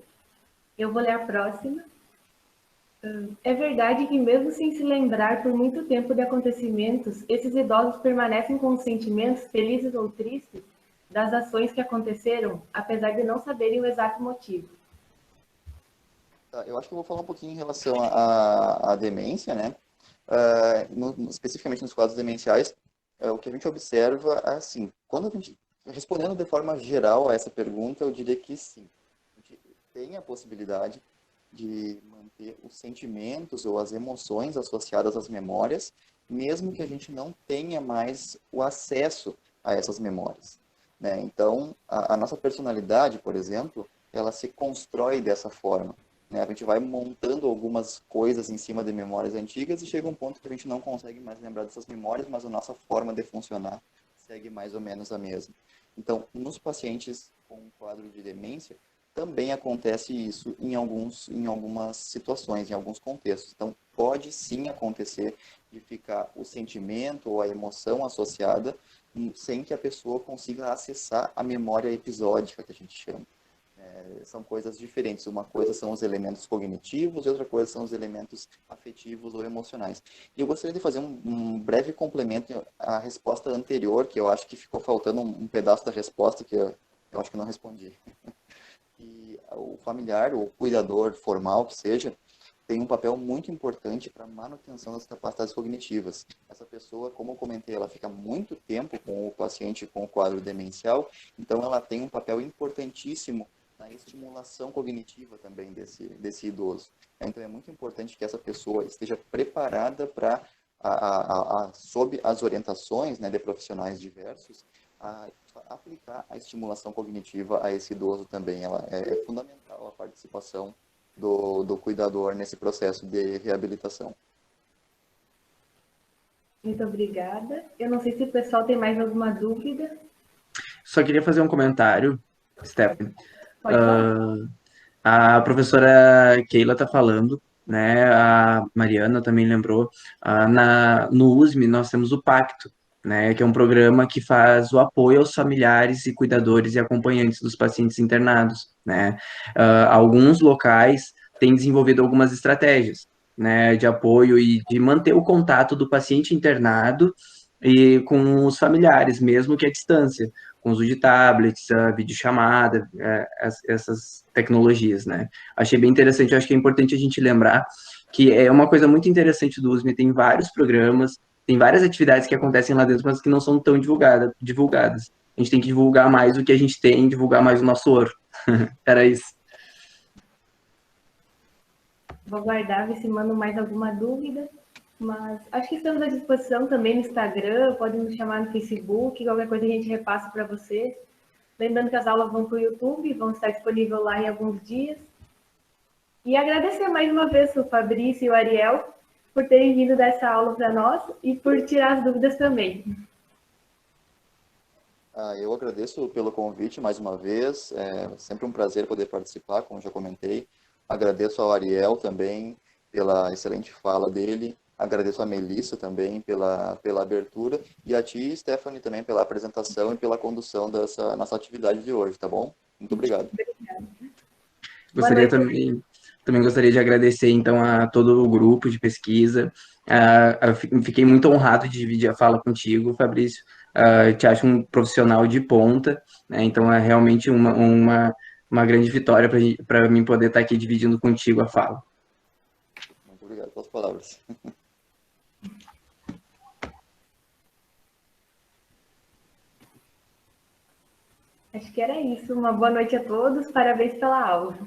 Eu vou ler a próxima. É verdade que mesmo sem se lembrar por muito tempo de acontecimentos, esses idosos permanecem com sentimentos felizes ou tristes das ações que aconteceram, apesar de não saberem o exato motivo. Eu acho que eu vou falar um pouquinho em relação à demência, né? Especificamente nos quadros demenciais, o que a gente observa é assim, quando a gente, respondendo de forma geral a essa pergunta, eu diria que sim, a gente tem a possibilidade de manter os sentimentos ou as emoções associadas às memórias, mesmo que a gente não tenha mais o acesso a essas memórias, né? Então, a nossa personalidade, por exemplo, ela se constrói dessa forma, né? A gente vai montando algumas coisas em cima de memórias antigas e chega um ponto que a gente não consegue mais lembrar dessas memórias, mas a nossa forma de funcionar segue mais ou menos a mesma. Então, nos pacientes com quadro de demência, também acontece isso em algumas situações, em alguns contextos. Então, pode sim acontecer de ficar o sentimento ou a emoção associada sem que a pessoa consiga acessar a memória episódica, que a gente chama. São coisas diferentes. Uma coisa são os elementos cognitivos e outra coisa são os elementos afetivos ou emocionais. E eu gostaria de fazer um breve complemento à resposta anterior, que eu acho que ficou faltando um pedaço da resposta que eu acho que não respondi. E o familiar, o cuidador formal, que seja, tem um papel muito importante para a manutenção das capacidades cognitivas. Essa pessoa, como eu comentei, ela fica muito tempo com o paciente com o quadro demencial, então ela tem um papel importantíssimo na estimulação cognitiva também desse idoso. Então é muito importante que essa pessoa esteja preparada para, sob as orientações, né, de profissionais diversos, a aplicar a estimulação cognitiva a esse idoso também. Ela é fundamental a participação do cuidador nesse processo de reabilitação. Muito obrigada. Eu não sei se o pessoal tem mais alguma dúvida. Só queria fazer um comentário, Stephanie. Pode falar. A professora Keila está falando, né? A Mariana também lembrou. No USM nós temos o Pacto, né? Que é um programa que faz o apoio aos familiares e cuidadores e acompanhantes dos pacientes internados, né? Alguns locais têm desenvolvido algumas estratégias, né? De apoio e de manter o contato do paciente internado e com os familiares, mesmo que à distância, com o uso de tablets, a videochamada, essas tecnologias, né? Achei bem interessante, acho que é importante a gente lembrar que é uma coisa muito interessante do USM, tem vários programas, tem várias atividades que acontecem lá dentro, mas que não são tão divulgadas. A gente tem que divulgar mais o que a gente tem, divulgar mais o nosso ouro. Era isso. Vou guardar, ver se mando mais alguma dúvida. Mas acho que estamos à disposição também no Instagram, podem nos chamar no Facebook, qualquer coisa a gente repassa para vocês. Lembrando que as aulas vão para o YouTube, vão estar disponíveis lá em alguns dias. E agradecer mais uma vez o Fabrício e o Ariel por terem vindo dessa aula para nós e por tirar as dúvidas também. Eu agradeço pelo convite mais uma vez, é sempre um prazer poder participar, como já comentei. Agradeço ao Ariel também pela excelente fala dele, agradeço a Melissa também pela abertura e a ti, Stephanie, também pela apresentação e pela condução dessa nossa atividade de hoje, tá bom? Muito obrigado. Gostaria também gostaria de agradecer, então, a todo o grupo de pesquisa. Fiquei muito honrado de dividir a fala contigo, Fabrício. te acho um profissional de ponta, né? Então é realmente uma grande vitória para mim poder estar aqui dividindo contigo a fala. Muito obrigado pelas palavras. Acho que era isso. Uma boa noite a todos. Parabéns pela aula.